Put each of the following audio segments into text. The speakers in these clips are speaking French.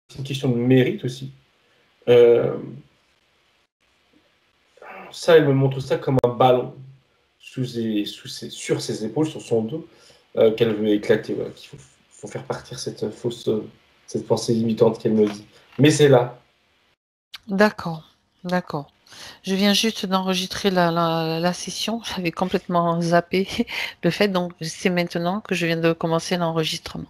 c'est une question de mérite aussi. Euh, Ça, elle me montre ça comme un ballon sur ses épaules, sur son dos, qu'elle veut éclater. Voilà, qu'il faut faire partir cette cette pensée limitante qu'elle me dit. Mais c'est là. D'accord, d'accord. Je viens juste d'enregistrer la session. J'avais complètement zappé le fait, donc c'est maintenant que je viens de commencer l'enregistrement.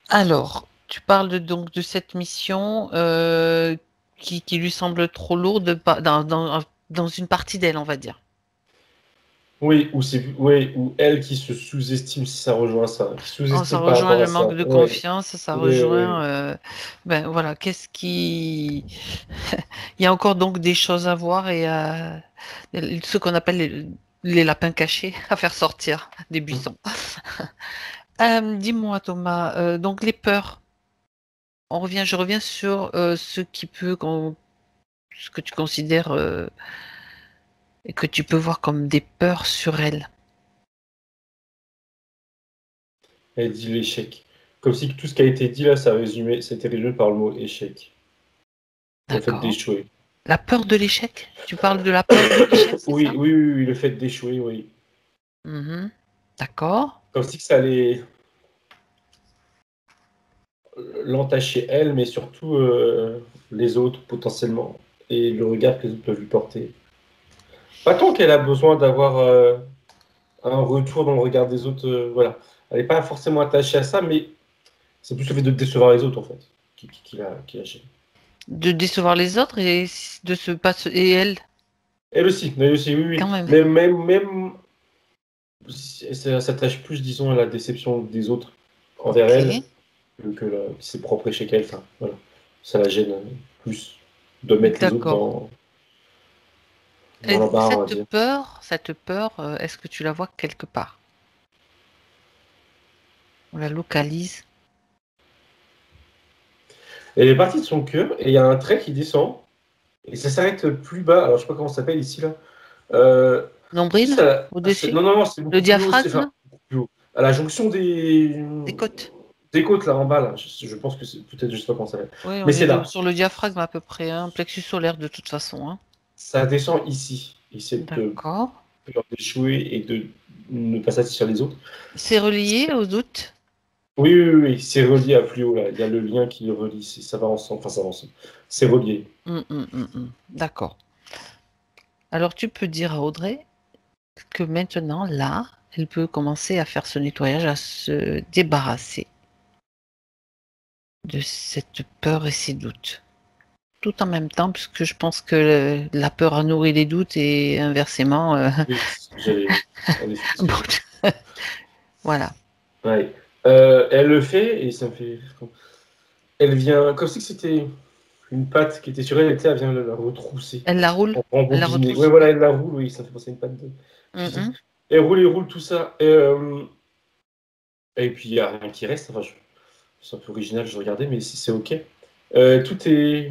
Alors, tu parles donc de cette mission qui lui semble trop lourde dans une partie d'elle, on va dire. Oui, ou elle qui se sous-estime si ça rejoint ça, qui Oh, ça sous-estime par rejoint rapport le à ça. manque de Ouais, confiance, ça oui. rejoint, ben voilà, qu'est-ce qui... Il y a encore donc des choses à voir et ce qu'on appelle les lapins cachés à faire sortir des buissons. Dis-moi Thomas, donc les peurs, je reviens sur ce que tu considères et que tu peux voir comme des peurs sur elle. Elle dit l'échec. Comme si tout ce qui a été dit là, c'était résumé par le mot échec. Le fait D'accord. d'échouer. La peur de l'échec? Tu parles de la peur de l'échec, c'est ça? Oui, le fait d'échouer, oui. Mhm. D'accord. Comme si ça allait l'entacher elle, mais surtout les autres potentiellement, et le regard que les autres peuvent lui porter. Pas tant qu'elle a besoin d'avoir un retour dans le regard des autres, voilà. Elle n'est pas forcément attachée à ça, mais c'est plus le fait de décevoir les autres, en fait, qui la gêne. De décevoir les autres et de se passer et elle Elle aussi, oui, oui. quand même. Mais même ça s'attache plus, disons, à la déception des autres envers Ok, elle que ses propres échecs à elle. Enfin, voilà. Ça la gêne plus de mettre les autres d'accord. dans Et l'embarras, on va dire. cette peur, est-ce que tu la vois quelque part? On la localise. Elle est partie de son cœur et il y a un trait qui descend et ça s'arrête plus bas. Alors, je sais pas comment ça s'appelle ici, là. Nombril au-dessus? Non, non, non, c'est Le beaucoup plus haut. Enfin, diaphragme beaucoup plus haut. À la jonction des côtes. des côtes, là, en bas, là. Je pense que c'est peut-être, je sais pas comment ça s'appelle. Oui, Mais on c'est est là. sur le diaphragme à peu près, hein, plexus solaire de toute façon. Hein. Ça descend ici. Et cette D'accord. peur d'échouer et de ne pas satisfaire les autres. C'est relié aux doutes? Oui, c'est relié à plus haut, là. Il y a le lien qui relie. Ça va ensemble. Enfin, ça va ensemble. C'est relié. D'accord. Alors tu peux dire à Audrey que maintenant, là, elle peut commencer à faire ce nettoyage, à se débarrasser de cette peur et ses doutes. Tout en même temps, puisque je pense que la peur a nourri les doutes et inversement. Oui, j'allais. En effet, ce que Bon, j'ai. voilà. Ouais. Elle le fait et ça me fait. Elle vient, comme si c'était une patte qui était sur elle, et elle vient la retrousser, Elle la roule, en elle la rembobiner. Ouais, retrousse. voilà, elle la roule, oui, ça me fait penser à une patte de. Mhm. Elle roule tout ça. Et puis il n'y a rien qui reste. Enfin, c'est un peu original, je regardais, mais c'est ok. Tout est.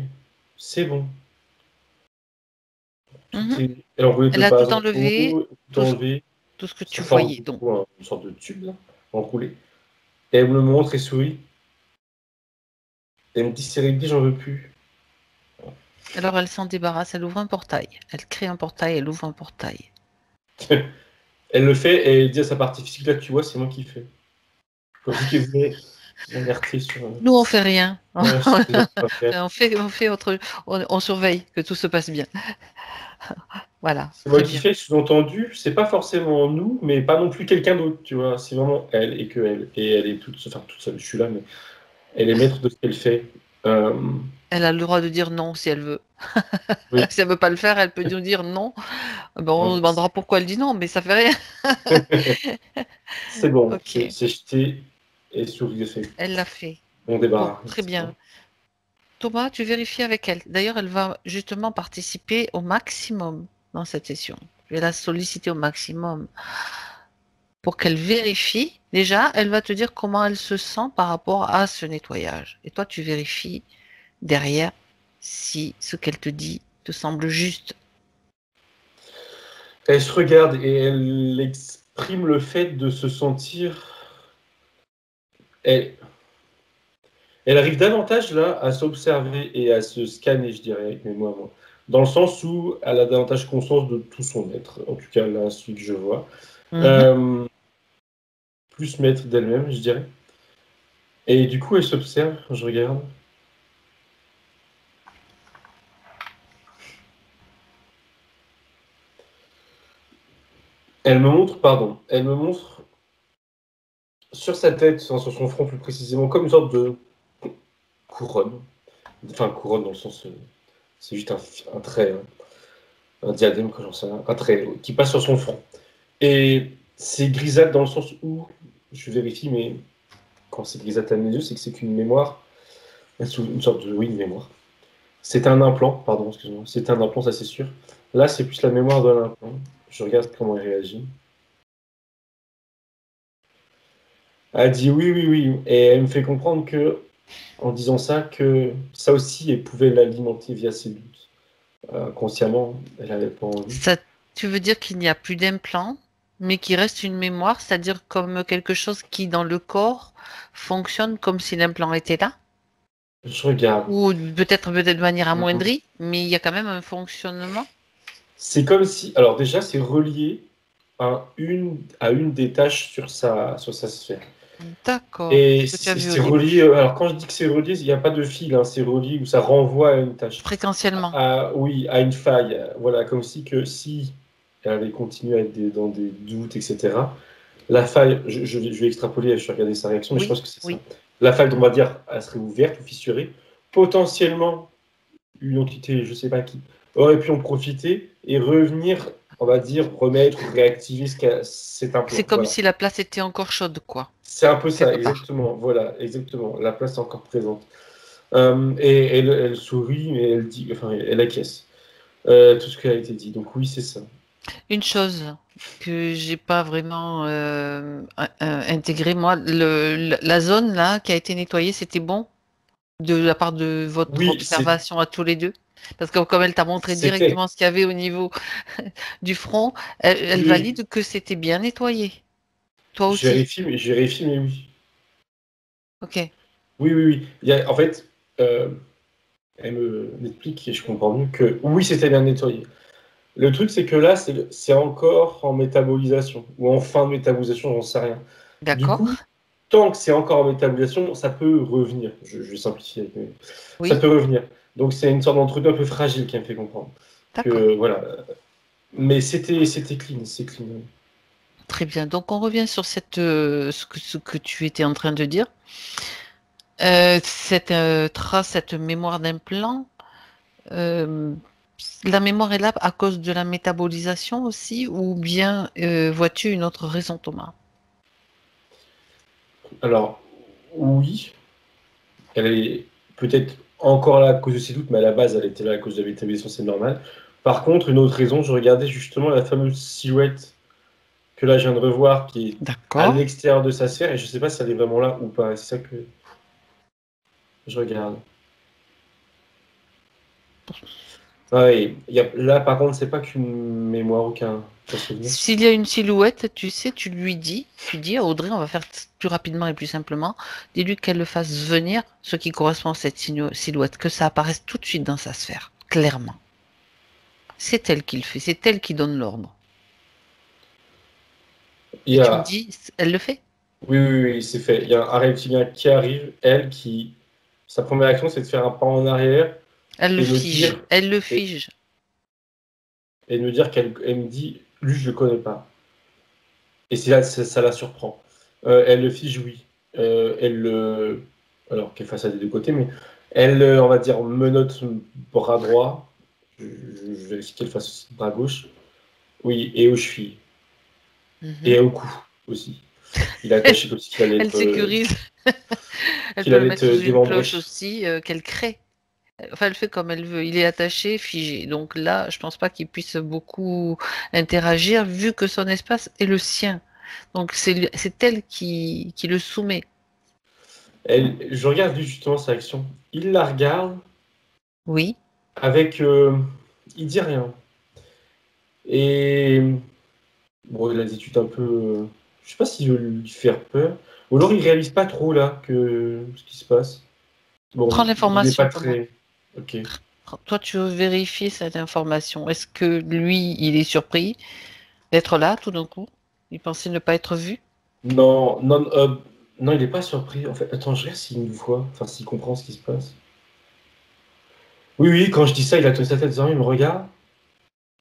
C'est bon. Tout Mhm. est. Elle a enroulé de Elle a bas tout en enlevé, haut, tout tout, enlevé. tout ce que tu Ça forme voyais. du Donc, coup une sorte de tube, là, enroulé. Et elle me le montre et sourit. Et elle me dit, c'est réglé, j'en veux plus. alors elle s'en débarrasse, elle ouvre un portail. Elle crée un portail, elle ouvre un portail. Elle le fait et elle dit à sa partie physique, là, tu vois, c'est moi qui fais. Comme si qu'elle voulait m'alerter sur. Nous, on fait rien. Ouais, je sais déjà pas faire. On fait autre, on surveille que tout se passe bien. Voilà, C'est moi très qui bien. fais, sous-entendu, c'est pas forcément nous, mais pas non plus quelqu'un d'autre, tu vois. C'est vraiment elle et que elle. Et elle est toute seule, je suis là, mais elle est maître de ce qu'elle fait. Euh, Elle a le droit de dire non si elle veut. oui, Si elle veut pas le faire, elle peut nous dire non. Ben, on se ouais. demandera pourquoi elle dit non, mais ça fait rien. C'est bon, Ok, c'est jeté et souris, c'est elle l'a fait. bon Bon, débarras. très bien. Thomas, tu vérifies avec elle. D'ailleurs, elle va justement participer au maximum dans cette session. Je vais la solliciter au maximum pour qu'elle vérifie. Déjà, elle va te dire comment elle se sent par rapport à ce nettoyage. Et toi, tu vérifies derrière si ce qu'elle te dit te semble juste. Elle se regarde et elle exprime le fait de se sentir. Elle, Elle arrive davantage là à s'observer et à se scanner, je dirais, avec mes mots à moi. Dans le sens où elle a davantage conscience de tout son être, en tout cas là, celui que je vois. Mhm. Euh, plus maître d'elle-même, je dirais. Et du coup, elle s'observe, je regarde. Elle me montre sur sa tête, enfin, sur son front plus précisément, comme une sorte de couronne. Enfin, couronne dans le sens, c'est juste un trait, hein, un diadème, quand j'en sais rien, un trait qui passe sur son front. Et c'est grisâtre dans le sens où, je vérifie, mais quand c'est grisâtre à mes yeux, c'est que c'est qu'une mémoire, une sorte de, oui, une mémoire. C'est un implant, pardon, excuse-moi, c'est un implant, ça c'est sûr. Là, c'est plus la mémoire de l'implant. Je regarde comment elle réagit. Elle dit oui, oui, oui, et elle me fait comprendre que, en disant ça, que ça aussi, elle pouvait l'alimenter via ses doutes. Consciemment, elle n'avait pas envie. Ça, tu veux dire qu'il n'y a plus d'implant, mais qu'il reste une mémoire, c'est-à-dire comme quelque chose qui, dans le corps, fonctionne comme si l'implant était là? Je regarde. Ou peut-être de manière amoindrie, mais il y a quand même un fonctionnement. C'est comme si, alors déjà, c'est relié à une des tâches sur sa sphère. D'accord. Et Ce que tu as vu au c'est début. relié, alors quand je dis que c'est relié, il n'y a pas de fil, hein, c'est relié où ça renvoie à une tâche. Fréquentiellement. Oui, à une faille. Voilà, comme si que si elle avait continué à être dans des doutes, etc., la faille, je vais extrapoler, je vais regarder sa réaction, mais je Oui, pense que c'est ça. oui. La faille, on va dire, elle serait ouverte ou fissurée. Potentiellement, une entité, je ne sais pas qui, aurait pu en profiter et revenir, on va dire, remettre ou réactiver cet C'est implant. comme Voilà. si la place était encore chaude, quoi, C'est un peu ça, quelque part. exactement. Voilà, exactement. La place est encore présente. Et elle sourit, mais elle dit, enfin, elle acquiesce. Tout ce qui a été dit. Donc oui, c'est ça. Une chose que j'ai pas vraiment intégrée, moi, la zone là qui a été nettoyée, c'était bon de la part de votre Oui, observation à tous les deux. Parce que comme elle t'a montré c'était. directement ce qu'il y avait au niveau du front, elle Oui, valide que c'était bien nettoyé. Toi aussi. je vérifie, mais oui. Ok. Oui, oui, oui. En fait, euh, elle m'explique et je comprends mieux que oui, c'était bien nettoyé. Le truc, c'est que là, c'est encore en métabolisation ou en fin de métabolisation, j'en sais rien. Du D'accord. coup, tant que c'est encore en métabolisation, ça peut revenir. Je vais simplifier, mais ça Oui. peut revenir. Donc c'est une sorte d'entretien un peu fragile qui me fait comprendre D'accord. que voilà. Mais c'était clean, c'est clean. Très bien. Donc on revient sur ce que tu étais en train de dire. Cette trace, cette mémoire d'implant, euh, la mémoire est là à cause de la métabolisation aussi, ou bien vois-tu une autre raison, Thomas? Alors oui, elle est peut-être encore là à cause de ses doutes, mais à la base, elle était là à cause de la métabolisation, c'est normal. Par contre, une autre raison, je regardais justement la fameuse silhouette que là je viens de revoir, qui est à D'accord. l'extérieur de sa sphère, et je sais pas si elle est vraiment là ou pas. C'est ça que je regarde. Ouais, là par contre, c'est pas qu'une mémoire ou qu'un souvenir. S'il y a une silhouette, tu sais, tu dis à Audrey, on va faire plus rapidement et plus simplement, dis-lui qu'elle le fasse venir, ce qui correspond à cette silhouette, que ça apparaisse tout de suite dans sa sphère, clairement. C'est elle qui le fait, c'est elle qui donne l'ordre. Il Et y tu me a, dis, elle le fait. oui, oui, oui, c'est fait. Il y a un reptilien qui arrive, sa première action, c'est de faire un pas en arrière Elle le et me fige, dire, elle le et, fige. et me dire elle me dit, lui, je le connais pas. Et c'est là, ça la surprend. Elle le fige, oui. Elle le, alors qu'elle fasse ça des deux côtés, mais elle, on va dire, menotte bras droit. Je vérifie qu'elle fasse aussi bras gauche. Oui, et aux chevilles. Et Mhm. au cou aussi. Il est attaché comme s'il allait Elle sécurise. Elle qu'il peut le allait mettre être sous une démembré. cloche aussi, qu'elle crée. Enfin, elle fait comme elle veut. Il est attaché, figé. Donc là, je pense pas qu'il puisse beaucoup interagir vu que son espace est le sien. Donc c'est elle qui le soumet. Je regarde justement sa action. Il la regarde Oui. avec. Il dit rien. Et bon, il a des études un peu. Je sais pas s'il veut lui faire peur. Ou alors il réalise pas trop là que ce qui se passe. Prends Bon, il n'est l'information, pas Thomas. très... Ok. Toi, tu veux vérifier cette information. Est-ce que lui, il est surpris d'être là tout d'un coup? Il pensait ne pas être vu? Non, non, non, il n'est pas surpris. En fait, attends, je regarde s'il nous voit, enfin, s'il comprend ce qui se passe. Oui, oui, quand je dis ça, il a tourné sa tête, disant, il me regarde,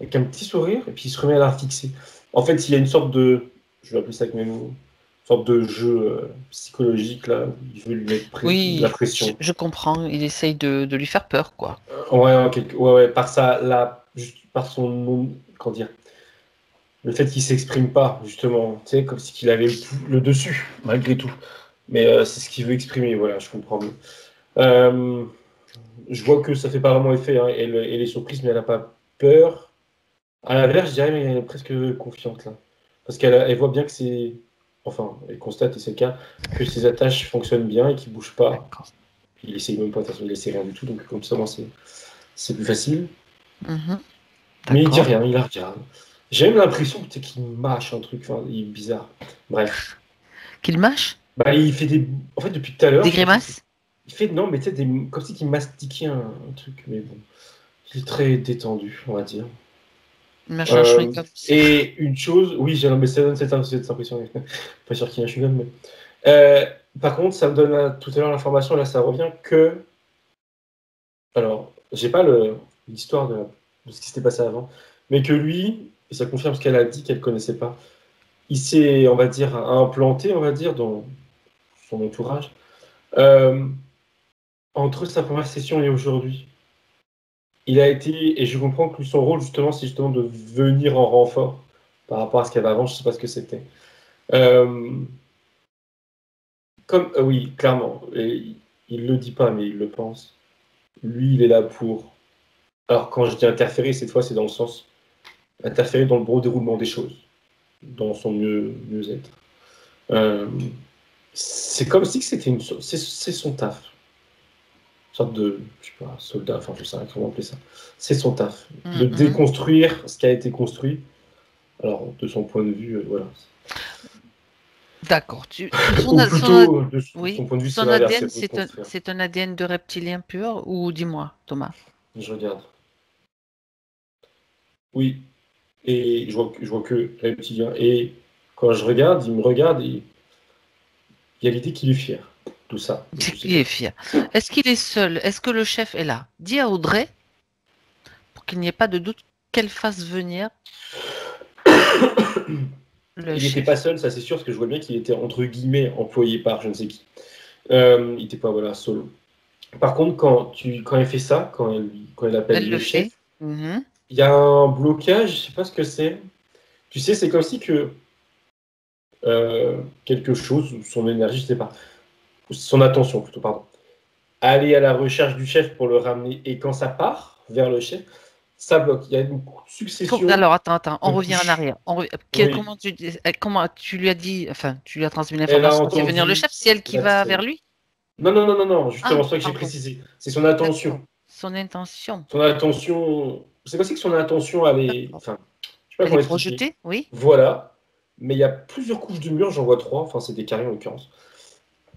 avec un petit sourire, et puis il se remet à la fixer. En fait, il y a une sorte de, je vais appeler ça avec mes mots, une sorte de jeu psychologique, là, où il veut lui mettre de la Oui, pression. je comprends. Il essaye de lui faire peur, quoi. Ouais, ouais, ouais, par ça, là, juste par son nom, comment dire, le fait qu'il s'exprime pas, justement, tu sais, comme si qu'il avait le dessus, malgré tout. Mais c'est ce qu'il veut exprimer, voilà, je comprends mieux. Euh, je vois que ça fait pas vraiment effet, hein, elle est surprise, mais elle n'a pas peur. À l'inverse, je dirais, mais elle est presque confiante, là. Parce elle voit bien que c'est... Enfin, elle constate, et c'est le cas, que ses attaches fonctionnent bien et qu'il bouge pas. D'accord. Il essaye même pas, de toute façon, il essaie rien du tout, donc comme ça, moi, c'est plus facile. Mhm. Mais il dit D'accord. rien, il la regarde. J'ai même l'impression qu'il mâche un truc, enfin, il est bizarre. Bref. Qu'il mâche? Bah, il fait des... En fait, depuis tout à l'heure, Des j'ai l'impression grimaces? qu'il fait... Non, mais tu sais, comme si il mastiquait un truc, mais bon. Il est très détendu, on va dire. Il mâche un chewing comme ça. Et une chose... Oui, j'ai mais ça donne cette impression. Pas sûr qu'il y ait un chewing-gum, mais... par contre, ça me donne tout à l'heure l'information, là, ça revient que... Alors, j'ai pas l'histoire de ce qui s'était passé avant, mais que lui, et ça confirme ce qu'elle a dit qu'elle connaissait pas, il s'est, on va dire, implanté, on va dire, dans son entourage, euh, entre sa première session et aujourd'hui. Il a été, et je comprends que son rôle, justement, c'est justement de venir en renfort par rapport à ce qu'il y avait avant, je sais pas ce que c'était. Euh, oui, clairement, et il le dit pas, mais il le pense. Lui, il est là pour... Alors, quand je dis interférer, cette fois, c'est dans le sens interférer dans le bon déroulement des choses, dans son mieux-être. Euh, c'est comme si c'était c'est son taf. Une sorte de, je sais pas, soldat, enfin, je sais pas comment appeler ça. C'est son taf. De Mhm. déconstruire ce qui a été construit. Alors, de son point de vue, voilà. D'accord. Ou plutôt, de Oui, son point de vue, c'est son l'inverse, ADN, c'est pour construire. c'est un ADN de reptilien pur ou dis-moi, Thomas. Je regarde. Oui, et je vois que reptilien. Et quand je regarde, il me regarde et il y a l'idée qu'il est fier. Tout ça, de tous ces Il est trucs. fier. Est-ce qu'il est seul? Est-ce que le chef est là? Dis à Audrey, pour qu'il n'y ait pas de doute, qu'elle fasse venir le Il n'était pas chef. seul, ça c'est sûr, parce que je vois bien qu'il était entre guillemets employé par je ne sais qui. Il n'était pas voilà, solo. Par contre, quand elle fait ça, quand elle appelle Elle le le chef, fait. Mhm. il y a un blocage, je sais pas ce que c'est. Tu sais, c'est comme si que quelque chose, son énergie, je sais pas, son attention plutôt, pardon, aller à la recherche du chef pour le ramener, et quand ça part vers le chef, ça bloque. Il y a une succession Alors, attends, de on revient en touches. arrière. Oui, Comment tu lui as dit, enfin, tu lui as transmis elle a l'information pour faire venir le entendu chef, c'est elle qui la va vers scène. lui? Non, non, non, non, non, justement, Ah, c'est ça que j'ai pardon. précisé. C'est son D'accord. attention. Son intention. Son attention, c'est pas si que son attention, elle est, D'accord. enfin, je sais pas Elle est comment l'expliquer. projetée, oui. Voilà, mais il y a plusieurs couches de mur, j'en vois trois, enfin c'est des carrés en l'occurrence.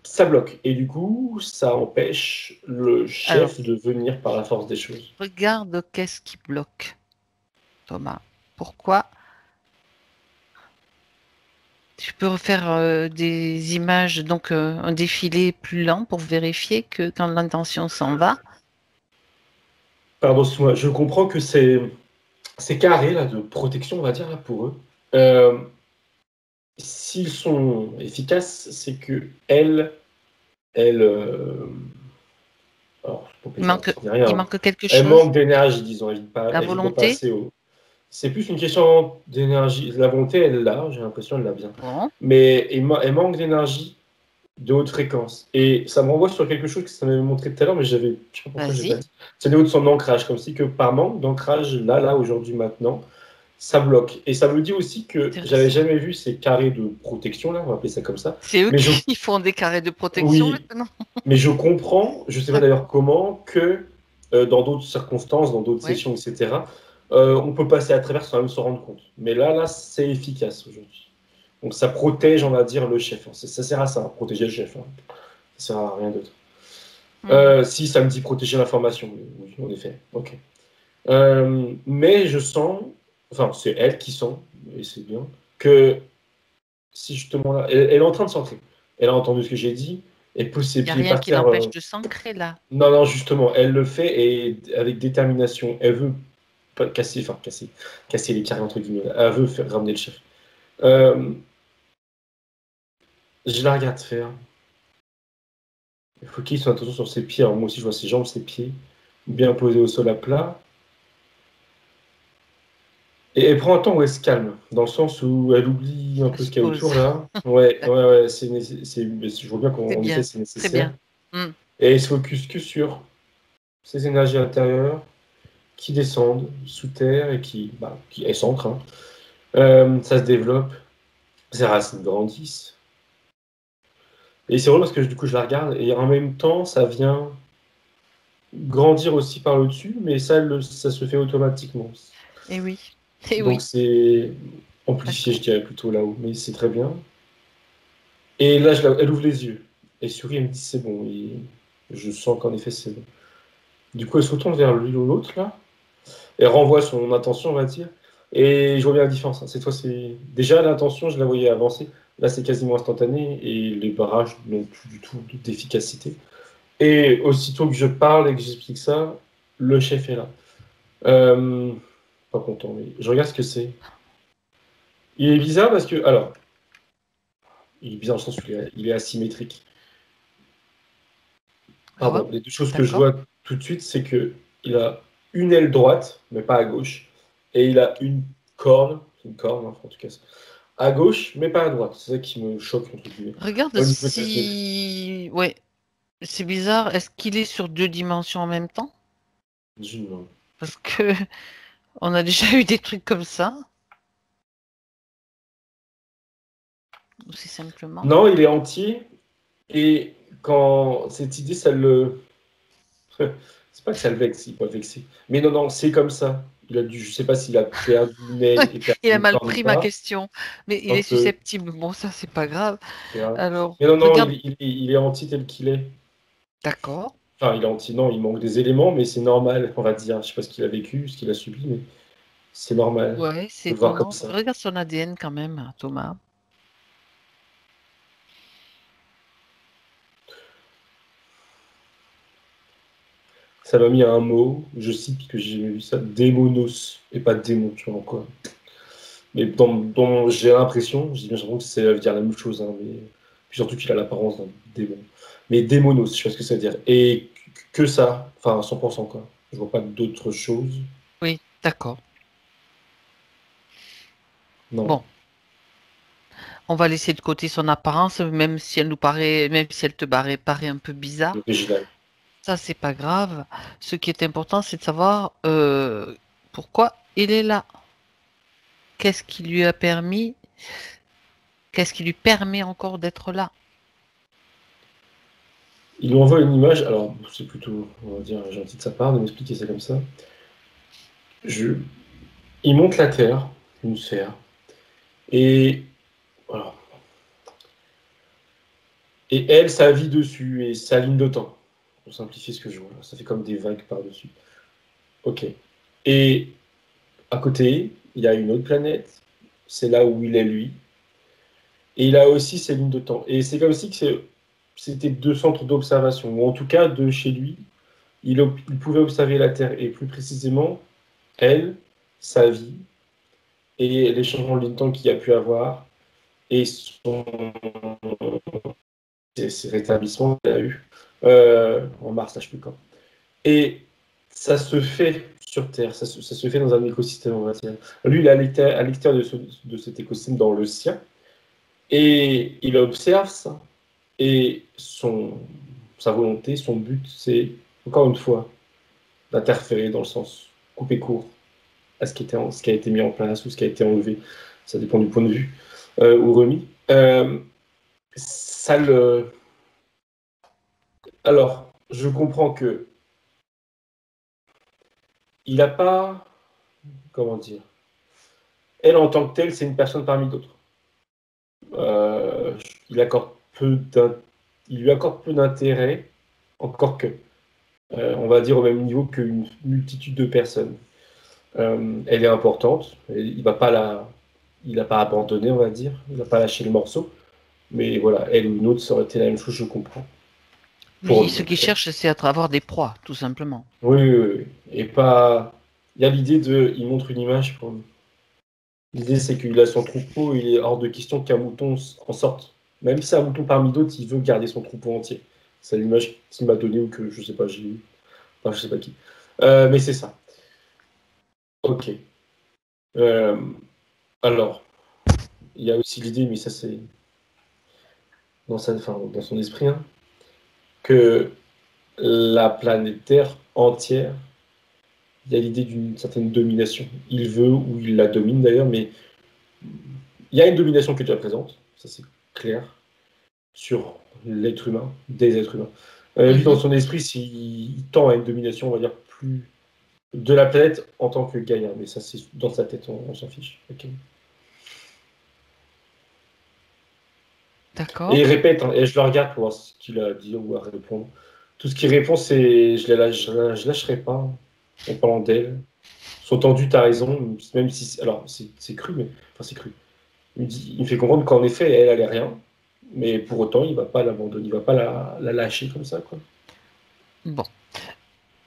Ça bloque, et du coup, ça empêche le Alors, chef de venir par la force des choses. regarde qu'est-ce qui bloque, Thomas. Pourquoi? Tu peux refaire des images, donc un défilé plus lent pour vérifier que quand l'intention s'en va. Pardon, moi je comprends que ces carrés là de protection, on va dire là pour eux, euh, s'ils sont efficaces, c'est que elle, alors je peux Il pas manque, dire rien, il hein. manque quelque Elle chose. manque d'énergie, disons, La elle vibre pas volonté. assez haut. C'est plus une question d'énergie. La volonté, elle l'a, j'ai l'impression, elle l'a bien. Bon, Mais elle manque d'énergie de haute fréquence. Et ça me renvoie sur quelque chose que ça m'avait montré tout à l'heure, mais je sais pas pourquoi j'ai pas vas-y. dit. C'est au niveau de son ancrage, comme si que par manque d'ancrage, là, aujourd'hui, maintenant, ça bloque. Et ça me dit aussi que j'avais Intéressant. jamais vu ces carrés de protection, là, on va appeler ça comme ça. C'est eux Mais qui font des carrés de protection oui, maintenant. mais je comprends, je sais pas d'ailleurs D'accord. comment, que dans d'autres circonstances, dans d'autres Oui. sessions, etc., on peut passer à travers sans même se rendre compte. Mais là, c'est efficace aujourd'hui. Donc ça protège, on va dire, le chef. Ça sert à ça, protéger le chef. Hein. Ça sert à rien d'autre. Si ça me dit protéger l'information, oui, en effet. Ok. Mais je sens, enfin, c'est elle qui sent, et c'est bien, que si justement là, elle est en train de s'entrer. Elle a entendu ce que j'ai dit, elle pousse ses Il n'y a pieds rien par qui terre. l'empêche de s'ancrer là. Non, non, justement, elle le fait et avec détermination. Elle veut pas casser les carrés entre guillemets. Elle veut faire ramener le chef. Euh, je la regarde faire. Il faut qu'il soit attention sur ses pieds. Alors moi aussi, je vois ses jambes, ses pieds, bien posés au sol à plat. Et elle prend un temps où elle se calme, dans le sens où elle oublie un Elle peu ce se qu'il y a pose. autour là. Ouais, ouais, D'accord. ouais, je vois bien C'est qu'en effet bien. c'est Très nécessaire. bien. Hmm. Et elle se focus que sur ses énergies intérieures qui descendent sous terre et qui elles s'ancrent, hein. Ça se développe, ses racines grandissent. Et c'est drôle parce que du coup je la regarde et en même temps ça vient grandir aussi par le dessus, mais ça se fait automatiquement. Et oui. Et Donc oui. c'est amplifié, je D'accord. dirais plutôt là-haut, mais c'est très bien. Et là, elle ouvre les yeux. Elle sourit, elle me dit c'est bon. Et je sens qu'en effet c'est bon. Du coup, elle se retourne vers lui ou l'autre là. Elle renvoie son intention, on va dire. Et je vois bien la différence, hein. Cette fois, c'est déjà l'intention, je la voyais avancer. Là, c'est quasiment instantané et les barrages n'ont plus du tout d'efficacité. Et aussitôt que je parle et que j'explique ça, le chef est là. Euh, Pas content, mais je regarde ce que c'est. Il est bizarre parce que, alors, il est bizarre dans le sens où il est asymétrique. Ah ouais. Pardon, les deux choses que je D'accord. vois tout de suite, c'est que il a une aile droite, mais pas à gauche, et il a une corne, hein, en tout cas, à gauche, mais pas à droite. C'est ça qui me choque, entre guillemets, Regarde au niveau de la symétrie. si. Ouais. C'est bizarre. Est-ce qu'il est sur deux dimensions en même temps? Non, Parce que on a déjà eu des trucs comme ça. Aussi simplement. non, il est entier, et quand cette idée, ça le. C'est pas que ça le vexe, il n'est pas vexé. Mais non, non, c'est comme ça. Je sais pas s'il a perdu une aile et perdu Il a une mal corne ou pris ma pas. question, mais Je il est pense que susceptible. Bon, ça, c'est pas grave. c'est grave. Alors, Mais non, non, regarde. il est entier tel qu'il est. D'accord. Enfin, il est anti, non, il manque des éléments, mais c'est normal, on va dire. Je sais pas ce qu'il a vécu, ce qu'il a subi, mais c'est normal Ouais, c'est de le voir comme étonnant. ça. Regarde son ADN quand même, Thomas. Ça m'a mis à un mot, je cite, parce que j'ai jamais vu ça, démonos, et pas démon, tu vois encore. Mais j'ai l'impression, je dis bien, j'ai l'impression que ça veut dire la même chose, hein, mais puis surtout qu'il a l'apparence d'un démon. Mais démonos, je sais pas ce que ça veut dire. Et que ça, enfin, 100% quoi. Je vois pas d'autres choses. Oui, d'accord. Non, Bon, on va laisser de côté son apparence, même si elle nous paraît, même si elle te paraît un peu bizarre. original. Ça, c'est pas grave. Ce qui est important, c'est de savoir pourquoi il est là. Qu'est-ce qui lui a permis, qu'est-ce qui lui permet encore d'être là. Il lui envoie une image, alors c'est plutôt, on va dire, gentil de sa part de m'expliquer ça comme ça. Je, Il monte la Terre, une sphère, et voilà. Et elle, sa vie dessus et sa ligne de temps. Pour simplifier ce que je vois, ça fait comme des vagues par-dessus. Ok. Et à côté, il y a une autre planète. C'est là où il est lui. Et il a aussi ses lignes de temps. Et c'est comme si que c'était deux centres d'observation, ou en tout cas de chez lui. Il pouvait observer la Terre et plus précisément elle, sa vie et les changements de ligne de temps qu'il y a pu avoir et ses rétablissements qu'il a eu en mars, là, je ne sais plus quand. Et ça se fait sur Terre, ça se fait dans un écosystème, on va dire. Lui, il est à l'extérieur de cet écosystème, dans le sien, et il observe ça. Et sa volonté, son but, c'est, encore une fois, d'interférer dans le sens couper court à ce qui a été mis en place ou ce qui a été enlevé. Ça dépend du point de vue, ou remis. Ça le... Alors, je comprends que il n'a pas, comment dire, elle en tant que telle, c'est une personne parmi d'autres. Euh, il, accorde peu il lui accorde peu d'intérêt encore que, on va dire au même niveau qu'une multitude de personnes. Elle est importante, il n'a pas abandonné, on va dire, il n'a pas lâché le morceau, mais voilà, elle ou une autre, ça aurait été la même chose, je comprends. Pour Oui, lui, ce en tout qu'il cas. cherche, c'est à avoir des proies, tout simplement. Oui, oui, oui, oui. Et pas. Il y a l'idée de. Il montre une image pour lui. L'idée, c'est qu'il a son troupeau, il est hors de question qu'un mouton en sorte. Même si c'est un mouton parmi d'autres, il veut garder son troupeau entier. C'est l'image qu'il m'a donnée ou que je sais pas, j'ai eu. Enfin, je sais pas qui. Mais c'est ça. Ok. Euh, alors, il y a aussi l'idée, mais ça c'est dans son esprit, hein, que la planète Terre entière, il y a l'idée d'une certaine domination. Il veut ou il la domine d'ailleurs, mais il y a une domination qui est déjà présente, ça c'est clair, sur l'être humain, des êtres humains. Lui, dans Mhm. son esprit, il tend à une domination, on va dire, plus de la planète en tant que gagnant. Mais ça, c'est dans sa tête, on s'en fiche. Ok. Et D'accord. il répète, hein, et je le regarde pour voir ce qu'il a à dire ou à répondre. Tout ce qu'il répond, c'est je lâcherai pas en parlant d'elle. Sont tendus, t'as raison, même si. Alors, c'est cru, mais. Enfin, c'est cru. Il me fait comprendre qu'en effet, elle est rien, mais pour autant, il va pas l'abandonner, il va pas la lâcher comme ça, quoi. Bon.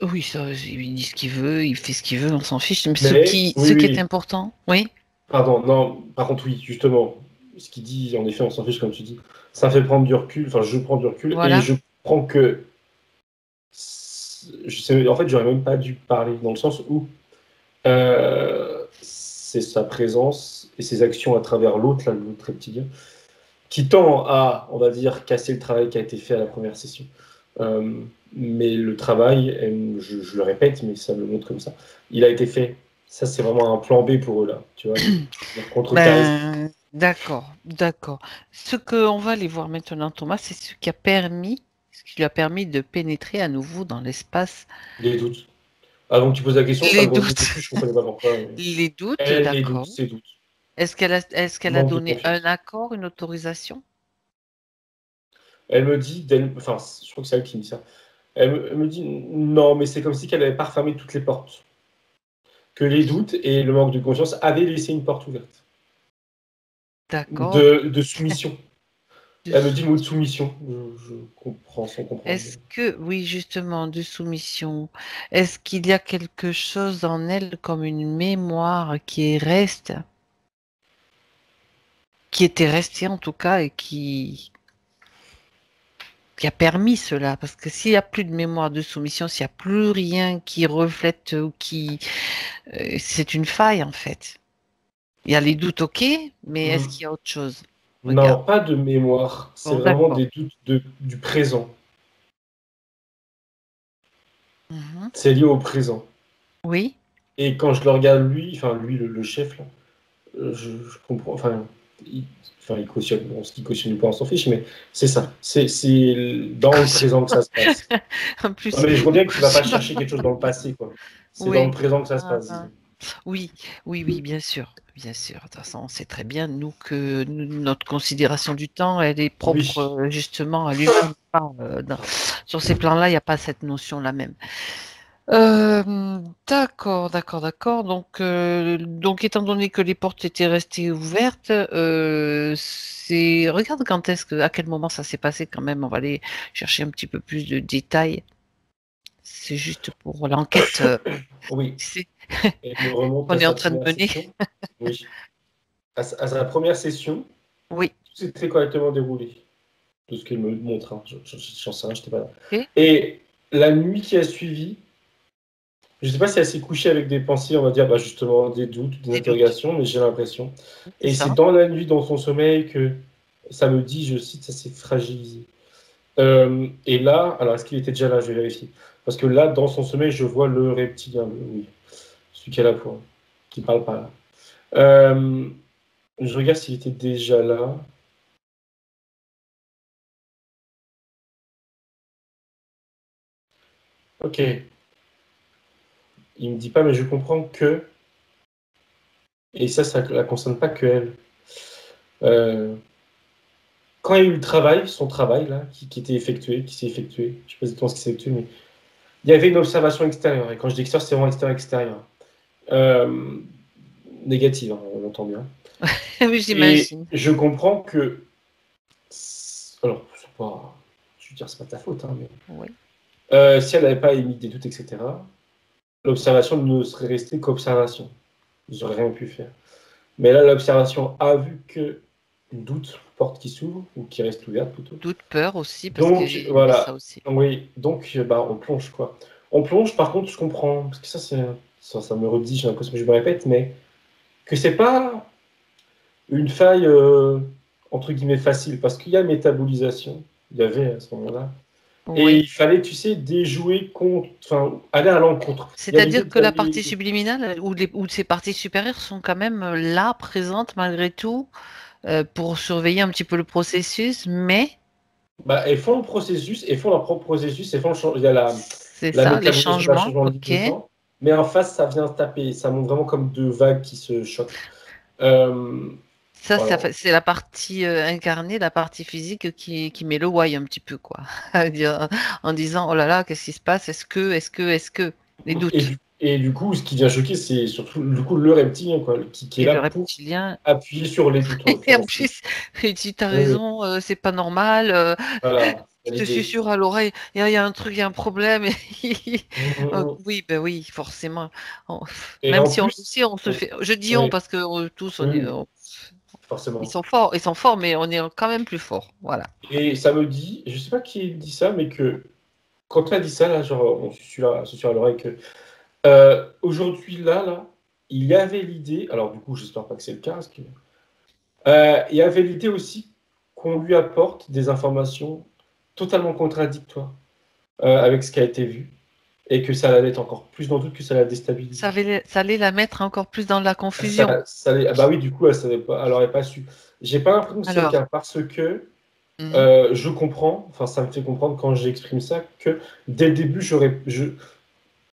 Oui, ça, il dit ce qu'il veut, il fait ce qu'il veut, on s'en fiche. Mais Mais, ce oui, qui est oui, important, oui. pardon, non, par contre, oui, justement, ce qu'il dit, en effet, on s'en fiche, comme tu dis, ça fait prendre du recul, enfin, je prends du recul, et Voilà. je prends que. Je sais, en fait, j'aurais même pas dû parler, dans le sens où c'est sa présence et ses actions à travers l'autre, là, l'autre reptilien, qui tend à, on va dire, casser le travail qui a été fait à la première session. Euh, mais le travail, je le répète, mais ça me le montre comme ça, il a été fait. Ça, c'est vraiment un plan B pour eux, là. Tu vois, de contrecarrer. Ben, d'accord, d'accord. Ce qu'on va aller voir maintenant, Thomas, c'est ce qui lui a permis de pénétrer à nouveau dans l'espace. Les doutes. Avant que tu poses la question, ça Les me revenait doutes, dessus, je comprenais pas pourquoi. les doutes, Elle, les doutes, d'accord. ses doutes. Est-ce qu'elle a Manque de donné un confiance. accord, une autorisation? Elle me dit, enfin, je crois que c'est elle qui me dit ça. Elle me dit, non, mais c'est comme si qu'elle avait pas refermé toutes les portes. Que les doutes et le manque de confiance avaient laissé une porte ouverte. D'accord. De soumission. De Elle me dit le mot de soumission. soumission. Je comprends sans comprendre. Est-ce que, oui, justement, de soumission, est-ce qu'il y a quelque chose en elle comme une mémoire qui était restée en tout cas et qui a permis cela? Parce que s'il n'y a plus de mémoire de soumission, s'il n'y a plus rien qui reflète ou c'est une faille en fait. Il y a les doutes, ok, mais est-ce qu'il y Mhm. a autre chose? Regarde. Non, pas de mémoire. C'est Bon, vraiment d'accord. des doutes du présent. Mhm. C'est lié au présent. Oui, Et quand je le regarde, lui, enfin, lui, le chef, là, je comprends. Il, il cautionne. Bon, ce qu'il cautionne pas, on s'en fiche, mais c'est ça. C'est dans le caution. présent que ça se passe. En Non, plus, mais je vois bien que tu vas pas caution. chercher quelque chose dans le passé, quoi. C'est dans le Oui. présent que ça se Ah, passe, ah. disons. Oui, oui, oui, bien sûr, bien sûr. De toute façon, on sait très bien, nous, que notre considération du temps, elle est propre Oui. justement à l'humain. Sur ces plans-là, il n'y a pas cette notion-là même. D'accord, d'accord, d'accord. Donc, étant donné que les portes étaient restées ouvertes, regarde à quel moment ça s'est passé quand même. On va aller chercher un petit peu plus de détails. C'est juste pour l'enquête, Oui. tu sais, Et elle me remonte qu'on à est en sa train de première mener. session. Oui. À sa première session, Oui. tout s'est très correctement déroulé. Tout ce qu'elle me montre, hein. J'en sais rien, j'étais pas là. Ok. Et la nuit qui a suivi, je sais pas si elle s'est couchée avec des pensées, on va dire, bah justement, des doutes, des Des doutes. interrogations, mais j'ai l'impression. C'est Et c'est ça. dans la nuit, dans son sommeil, que ça me dit, je cite, ça s'est fragilisé. Et là, alors est-ce qu'il était déjà là? Je vais vérifier. Parce que là, dans son sommeil, je vois le reptilien, oui, celui qui a la pointe, qui parle pas là. Euh, je regarde s'il était déjà là. Ok. Il me dit pas, mais je comprends que. Et ça ne la concerne pas que elle. Euh, quand il y a eu le travail, son travail, là, qui s'est effectué, je ne sais pas exactement ce qui s'est effectué, mais il y avait une observation extérieure. Et quand je dis extérieur, c'est vraiment extérieur. Négative, hein, on entend bien. Oui, Et j'imagine. je comprends que. Alors, je veux dire, c'est pas ta faute, hein, mais. Oui. Si elle n'avait pas émis des doutes, etc., l'observation ne serait restée qu'observation. Ils n'auraient rien pu faire. Mais là, l'observation a vu que doute, porte qui s'ouvre, ou qui reste ouverte plutôt. Doute, peur aussi, parce Donc, qu'il met ça voilà. aussi. Oui, donc, on plonge, quoi. On plonge, par contre, je comprends, parce que ça me redit, j'ai l'impression que je me répète, mais que c'est pas une faille, entre guillemets, facile, parce qu'il y a métabolisation, il y avait à ce moment-là, et Oui. il fallait, tu sais, déjouer contre, enfin, aller à l'encontre. Il y a l'idée C'est-à-dire que la d'aller. partie subliminale ou ces parties supérieures sont quand même là, présentes malgré tout, pour surveiller un petit peu le processus, mais Bah, elles font le processus, elles font leur propre processus, il y a c'est la ça, les métabolisation, le changements, changement de ok. sang, mais en face, ça vient taper, ça monte vraiment comme deux vagues qui se choquent. Euh, Ça, voilà. c'est la partie incarnée, la partie physique qui met le why un petit peu, quoi. En disant, oh là là, qu'est-ce qui se passe? Est-ce que, les doutes. Et du coup, ce qui vient choquer, c'est surtout du coup, le reptilien, quoi, qui est Et là le pour reptilien. appuyer sur les doutes, en Et en l'occurrence. plus, il dit, t'as Oui, oui, raison, c'est pas normal. voilà, Je c'est te l'idée. susurre à l'oreille, il y a un truc, il y a un problème. Mhm. Oui, ben oui, forcément. On- Et Même en si on, plus, aussi on se fait. Je dis on oui, parce que tous, on oui, est, oui, forcément. ils sont forts, mais on est quand même plus forts. Voilà. Et ça me dit, je sais pas qui dit ça, mais que quand tu as dit ça, là, genre, on susurre à l'oreille que aujourd'hui, là, il y avait l'idée, alors du coup, j'espère pas que c'est le cas, parce que, il y avait l'idée aussi qu'on lui apporte des informations totalement contradictoires avec ce qui a été vu, et que ça allait être encore plus dans le doute, que ça la déstabiliser. Ça allait la mettre encore plus dans la confusion. Bah oui, du coup, elle aurait pas su. J'ai pas l'impression que c'est le Alors, cas, parce que mhm, je comprends, enfin, ça me fait comprendre quand j'exprime ça, que dès le début,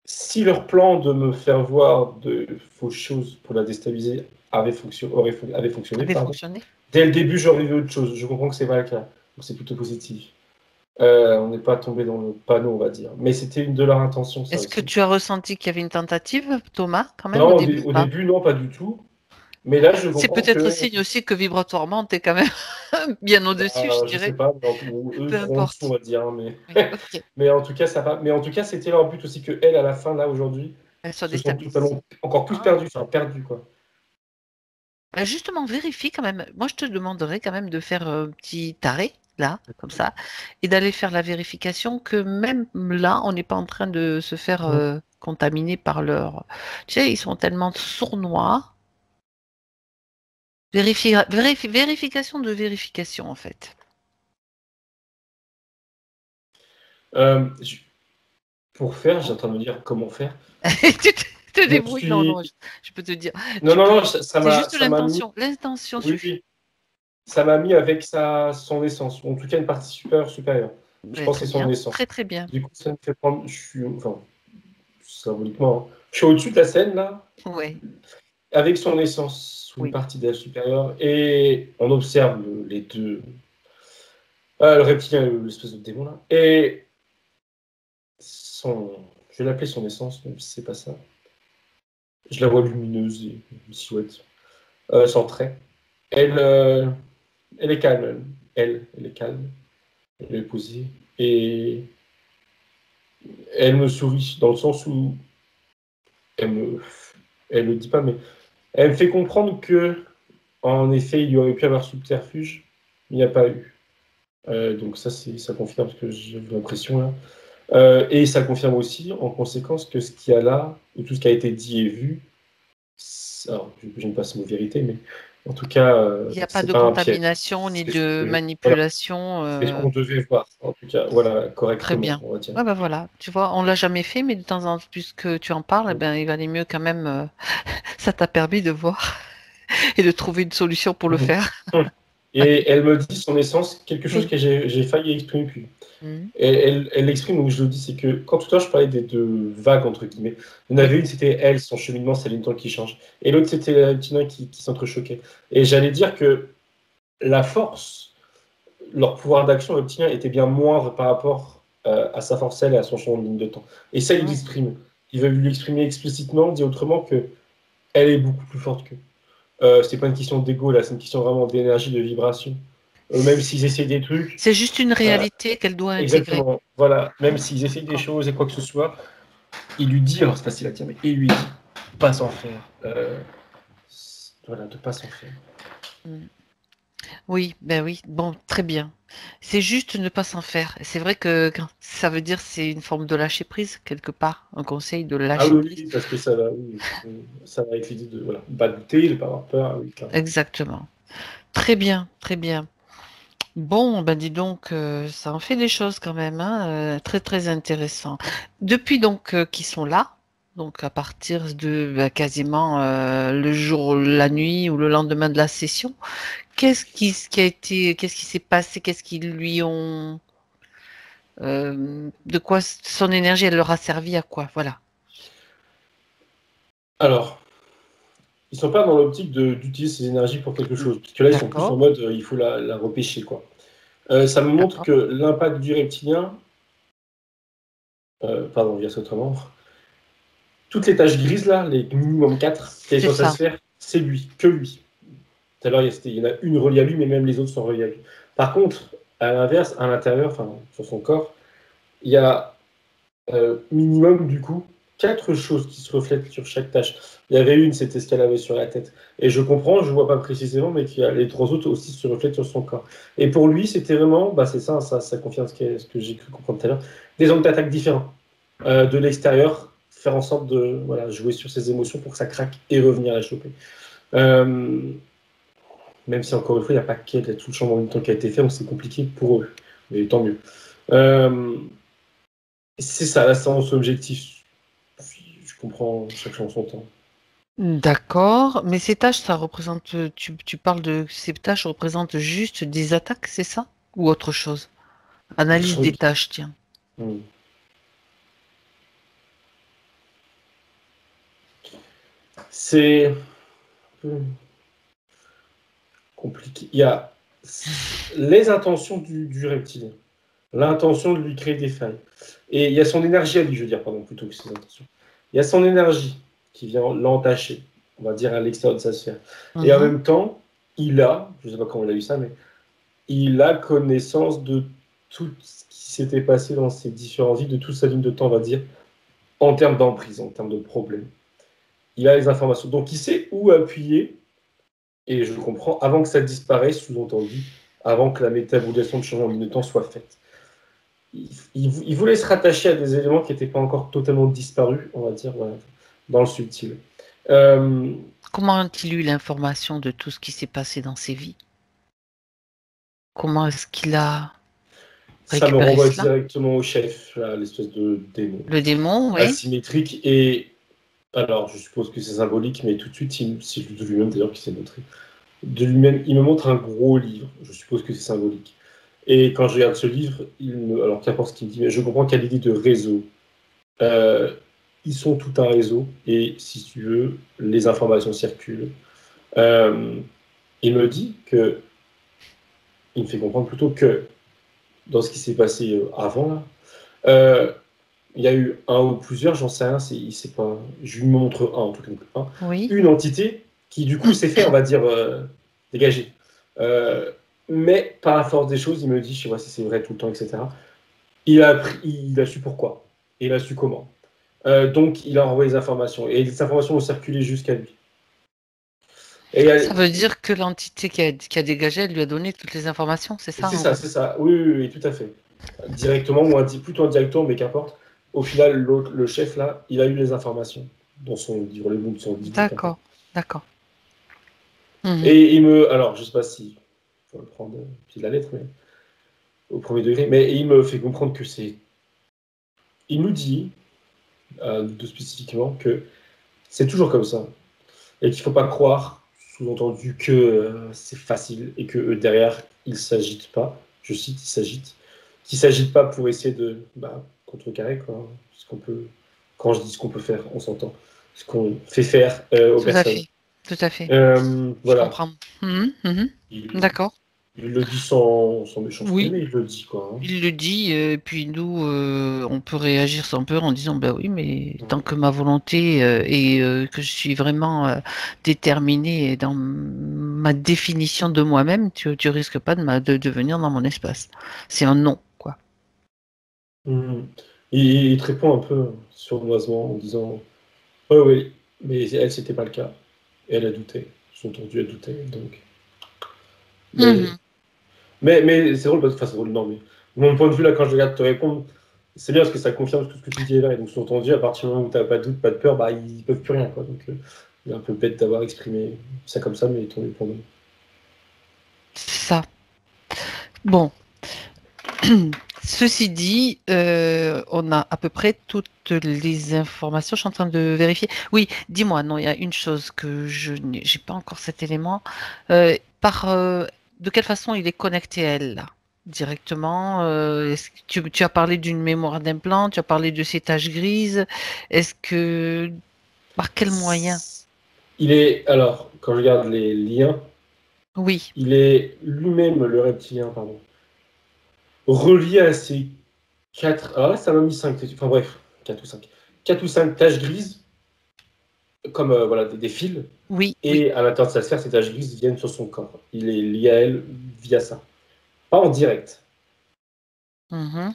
si leur plan de me faire voir de fausses choses pour la déstabiliser avait fonctionné, avait pardon, fonctionné. dès le début, j'aurais vu autre chose. Je comprends que c'est pas le cas. Donc c'est plutôt positif. On n'est pas tombé dans le panneau, on va dire. Mais c'était une de leurs intentions, ça Est-ce que aussi. tu as ressenti qu'il y avait une tentative, Thomas, quand même, au Non, début ou au pas? début, non, pas du tout. Mais là, je C'est comprends peut-être que, signe aussi que vibratoirement, tu es quand même bien au-dessus, je je sais dirais. pas, ou eux Peu seront en dessous, on importe. va dire, hein, mais, Oui, ok. mais en tout cas, ça va. Mais en tout cas, c'était leur but aussi que elles, à la fin, là, aujourd'hui, Elle soit se sont déstabilisée. totalement encore plus Ah. perdues, enfin perdues, quoi. Justement, vérifie quand même. Moi, je te demanderais quand même de faire un petit arrêt, là, comme ça, et d'aller faire la vérification que même là, on n'est pas en train de se faire Mm. contaminer par leur... Tu sais, ils sont tellement sournois. Vérification de vérification, en fait. Je- Pour faire, j'ai en train de me dire comment faire. Tu te Je me débrouilles. Non, suis. non, je peux te dire. Non, Tu non, peux. non, C'est juste ça m'a mis. l'intention. L'intention Oui, suffit. oui. Ça m'a mis avec son essence, ou en tout cas une partie supérieure. Je Mais pense que très c'est son bien. essence. Très, très bien. Du coup, ça me fait prendre. Enfin, symboliquement, hein. Je suis au-dessus de la scène, là, Oui, avec son essence, sous une oui. partie d'elle supérieure, et on observe les deux. Le reptilien et l'espèce de démon, là. Et son. Je vais l'appeler son essence, même si c'est pas ça. Je la vois lumineuse et une silhouette, sans trait. Elle, elle est calme, elle est calme, elle est posée, et elle me sourit, dans le sens où elle me, elle le dit pas, mais elle me fait comprendre que, en effet, il y aurait pu avoir subterfuge, il n'y a pas eu. Donc ça confirme ce que j'ai l'impression là. Et ça confirme aussi, en conséquence, que ce qu'il y a là, ou tout ce qui a été dit et vu, alors je ne passe ce mot vérité, mais en tout cas, Il n'y a pas c'est de pas un piège. contamination ni C'est ce de que, voilà, manipulation. c'est ce qu'on devait voir, en tout cas, voilà, Très correctement, bien. on va dire. Ouais, ben voilà. Tu vois, on l'a jamais fait, mais de temps en temps, puisque tu en parles, eh ben, il valait mieux quand même. Ça t'a permis de voir et de trouver une solution pour le Mhm. faire. Et elle me dit son essence, quelque chose Oui. que j'ai failli exprimer plus. Mhm. Et elle l'exprime, donc je le dis, c'est que quand tout à l'heure je parlais des deux vagues, entre guillemets, il y en Oui. avait une, c'était elle, son cheminement, sa ligne de temps qui change. Et l'autre, c'était la petite nain qui s'entrechoquait. Et j'allais dire que la force, leur pouvoir d'action reptilien était bien moindre par rapport à sa force et à son changement de ligne de temps. Et ça, il l'exprime. Il veut l'exprimer explicitement, dit autrement que elle est beaucoup plus forte qu'eux. C'est pas une question d'ego là, c'est une question vraiment d'énergie, de vibration. Même s'ils essayent des trucs. C'est juste une réalité qu'elle doit intégrer. Exactement. Voilà. Même s'ils essayent des choses et quoi que ce soit, il lui dit, alors c'est facile à dire, mais il lui dit, pas s'en faire. Voilà, de pas s'en faire. Oui, ben oui, bon, très bien. C'est juste ne pas s'en faire. C'est vrai que ça veut dire c'est une forme de lâcher prise quelque part, un conseil de Ah lâcher oui, prise. oui, parce que ça va, oui, ça va avec l'idée de voilà, pas douter, de pas avoir peur. Ah oui, clairement. Exactement. Très bien, très bien. Bon, ben dis donc, ça en fait des choses quand même, hein, très très intéressant. Depuis donc qu'ils sont là, donc à partir de quasiment le jour, la nuit ou le lendemain de la session, qu'est-ce qui s'est passé, qu'est-ce qu'ils lui ont, de quoi son énergie, elle leur a servi à quoi, voilà. Alors, ils sont pas dans l'optique d'utiliser ces énergies pour quelque chose, parce que là, ils sont plus D'accord, en mode il faut la repêcher, quoi. Ça me montre d'accord, que l'impact du reptilien, pardon, je vais dire ça autrement, toutes les taches grises, là, les minimum 4 qui est c'est sur sa ça. sphère, c'est lui, que lui. Tout à l'heure, il y en a une reliée à lui, mais même les autres sont reliés à lui. Par contre, à l'inverse, à l'intérieur, enfin, sur son corps, il y a minimum, du coup, 4 choses qui se reflètent sur chaque tâche. Il y avait une, c'était ce qu'elle avait sur la tête. Et je comprends, je ne vois pas précisément, mais qu'il y a les 3 autres aussi se reflètent sur son corps. Et pour lui, c'était vraiment, bah, c'est ça, ça confirme ce que j'ai cru comprendre tout à l'heure, des angles d'attaque différents. De l'extérieur, faire en sorte de voilà, jouer sur ses émotions pour que ça craque et revenir la choper. Euh, Même si, encore une fois, il n'y a pas tout le changement de temps qui a été fait, donc c'est compliqué pour eux. Mais tant mieux. Euh, c'est ça, là, c'est son objectif. Je comprends chacun son temps. D'accord, mais ces tâches, ça représente, tu parles de ces tâches représentent juste des attaques, c'est ça? Ou autre chose? Analyse des tâches, tiens. Hmm. C'est un peu compliqué. Il y a les intentions du reptilien, l'intention de lui créer des failles. Et il y a son énergie à lui, je veux dire, pardon, plutôt que ses intentions. Il y a son énergie qui vient l'entacher, on va dire, à l'extérieur de sa sphère. Et en Mhm. même temps, il a, je ne sais pas comment il a eu ça, mais il a connaissance de tout ce qui s'était passé dans ses différentes vies, de toute sa ligne de temps, on va dire, en termes d'emprise, en termes de problèmes. Il a les informations. Donc, il sait où appuyer, et je comprends, avant que ça disparaisse, sous-entendu, avant que la métabolisation de changement de ligne de temps soit faite. Il voulait se rattacher à des éléments qui n'étaient pas encore totalement disparus, on va dire, voilà, dans le subtil. Euh, Comment a-t-il eu l'information de tout ce qui s'est passé dans ses vies? Comment est-ce qu'il a Ça me récupéré renvoie cela? directement au chef, là, l'espèce de démon Le démon, oui. asymétrique. Et alors, je suppose que c'est symbolique, mais tout de suite, c'est de lui-même d'ailleurs qui s'est montré. De lui-même, il me montre un gros livre. Je suppose que c'est symbolique. Et quand je regarde ce livre, alors qu'importe ce qu'il me dit, mais je comprends qu'il y a l'idée de réseau. Euh, Ils sont tout un réseau, et si tu veux, les informations circulent. Euh, il me dit que, il me fait comprendre plutôt que dans ce qui s'est passé avant, là, euh, il y a eu un ou plusieurs, j'en sais rien, c'est pas, je lui montre un, en tout cas, Oui. une entité qui, du coup, s'est fait, on va dire, dégager. Euh, mais par la force des choses, il me dit, je sais pas si c'est vrai tout le temps, etc. Il a su pourquoi, et il a su comment. Donc, il a envoyé les informations, et les informations ont circulé jusqu'à lui. Et Ça veut dire que l'entité qui a dégagé, elle lui a donné toutes les informations, c'est ça, c'est en ça, gros. c'est ça. Oui, oui, oui, tout à fait. Directement ou plutôt indirectement, mais qu'importe. Au final, l'autre, le chef, là, il a eu les informations dans son livre, le bout de son livre, qu'importe. D'accord, d'accord. Mhm. Et il me. Alors, je sais pas si faut le prendre au pied de la lettre, mais au premier degré, mais il me fait comprendre que c'est. Il nous dit, de spécifiquement, que c'est toujours comme ça. Et qu'il ne faut pas croire, sous-entendu, que c'est facile et que derrière, ils ne s'agitent pas. Je cite, ils s'agitent. Qu'ils ne s'agitent pas pour essayer de contrecarrer, quoi. Ce qu'on peut. Quand je dis ce qu'on peut faire, on s'entend. Ce qu'on fait faire aux Tout à personnes. fait, tout à fait. Je Voilà. comprends. Mhm, mhm. Il- D'accord. Il le dit sans méchanceté, Oui, mais il le dit, quoi. Hein. il le dit, et puis nous, on peut réagir sans peur en disant, bah oui, mais tant Ouais. que ma volonté et que je suis vraiment déterminée dans ma définition de moi-même, tu risques pas de venir dans mon espace. C'est un non, quoi. Mhm. Il te répond un peu sournoisement en disant oui, oui, mais elle, c'était pas le cas. Et elle a douté. Sous-entendu, elle doutait. Donc. Mais, Mhm. mais c'est drôle, enfin, c'est drôle, non, mais de mon point de vue, là, quand je regarde te répondre, c'est bien parce que ça confirme tout ce que tu dis là. Et donc, sous-entendu, à partir du moment où tu n'as pas de doute, pas de peur, bah, ils peuvent plus rien, quoi. Donc, il est un peu bête d'avoir exprimé ça comme ça, mais tant mieux pour nous. C'est ça. Bon, ceci dit, on a à peu près toutes les informations. Je suis en train de vérifier. Oui, dis-moi, non, il y a une chose que je n'ai j'ai pas encore cet élément. Par de quelle façon il est connecté à elle là? Directement? Est-ce que tu as parlé d'une mémoire d'implant, tu as parlé de ces taches grises. Est-ce que par quel moyen? Il est, alors, quand je regarde les liens, Oui, il est lui-même, le reptilien, pardon, relié à ces quatre. Ah ouais, ça m'a mis 5. Enfin bref, 4 ou 5. 4 ou 5 taches grises, comme voilà, des fils. oui, oui. Et à l'intérieur de sa sphère, ces taches grises viennent sur son corps. Il est lié à elle via ça. Pas en direct. Mhm.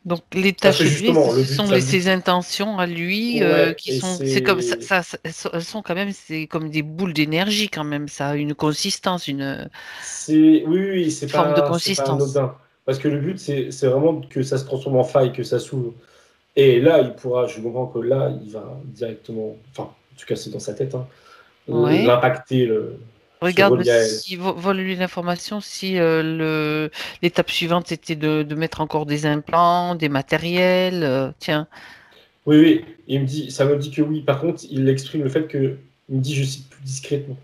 Donc les Parce que taches grises, justement, ce sont ses intentions à lui ouais, qui et sont, c'est comme ça, c'est. elles sont quand même, c'est comme des boules d'énergie quand même, ça a une consistance, une Oui, oui, forme de c'est pas consistance. anodin. Parce que le but, c'est vraiment que ça se transforme en faille, que ça s'ouvre. Et là, il pourra, je comprends que là, il va directement, enfin, en tout cas, c'est dans sa tête, hein, Ouais. l'impacter, se Regarde relier à elle. si vole-lui l'information si l'étape suivante c'était de mettre encore des implants, des matériels. Tiens, Oui, oui, il me dit, ça me dit que oui. Par contre, il exprime le fait que, il me dit, je cite plus discrètement.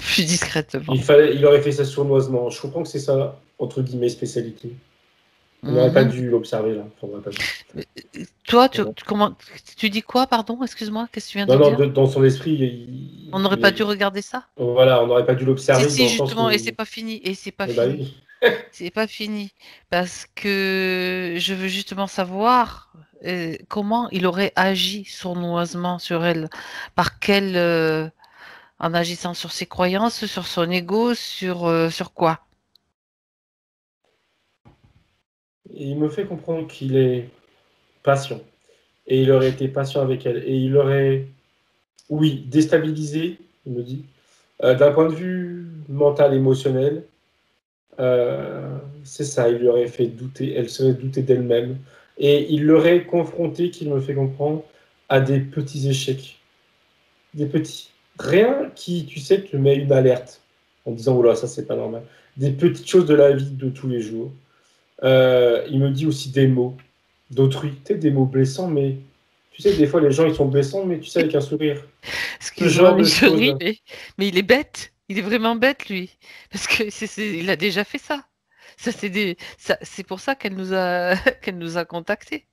plus discrètement. Il aurait fait ça sournoisement. Je comprends que c'est ça, entre guillemets, spécialité. On n'aurait pas Mhm. dû l'observer là. Enfin, on n'aurait pas dû. Toi, Vraiment. tu dis quoi, pardon? Excuse-moi, qu'est-ce que tu viens de Non, non, dire? dans son esprit, On n'aurait pas dû regarder ça? voilà, on n'aurait pas dû Si, l'observer dans si, le sens justement, et c'est où, pas fini, et c'est pas eh ben fini. oui. C'est pas fini. Parce que je veux justement savoir comment il aurait agi sournoisement sur elle. Par quel, en agissant sur ses croyances, sur son ego, sur quoi? Et il me fait comprendre qu'il est patient. Et il aurait été patient avec elle. Et il aurait, oui, déstabilisé, il me dit, d'un point de vue mental, émotionnel. C'est ça, il lui aurait fait douter, elle serait doutée d'elle-même. Et il l'aurait confronté, qu'il me fait comprendre, à des petits échecs. Des petits. Rien qui, tu sais, te met une alerte en disant, oh là, ça, c'est pas normal. Des petites choses de la vie de tous les jours. Il me dit aussi des mots d'autrui, tu sais, des mots blessants, mais tu sais, des fois, les gens, ils sont blessants, mais tu sais, avec un sourire. Ce Excuse-moi, genre mais de je ris, choses. mais il est bête. Il est vraiment bête, lui. Parce que il a déjà fait ça. C'est pour ça qu'elle nous a, qu'elle nous a contactés.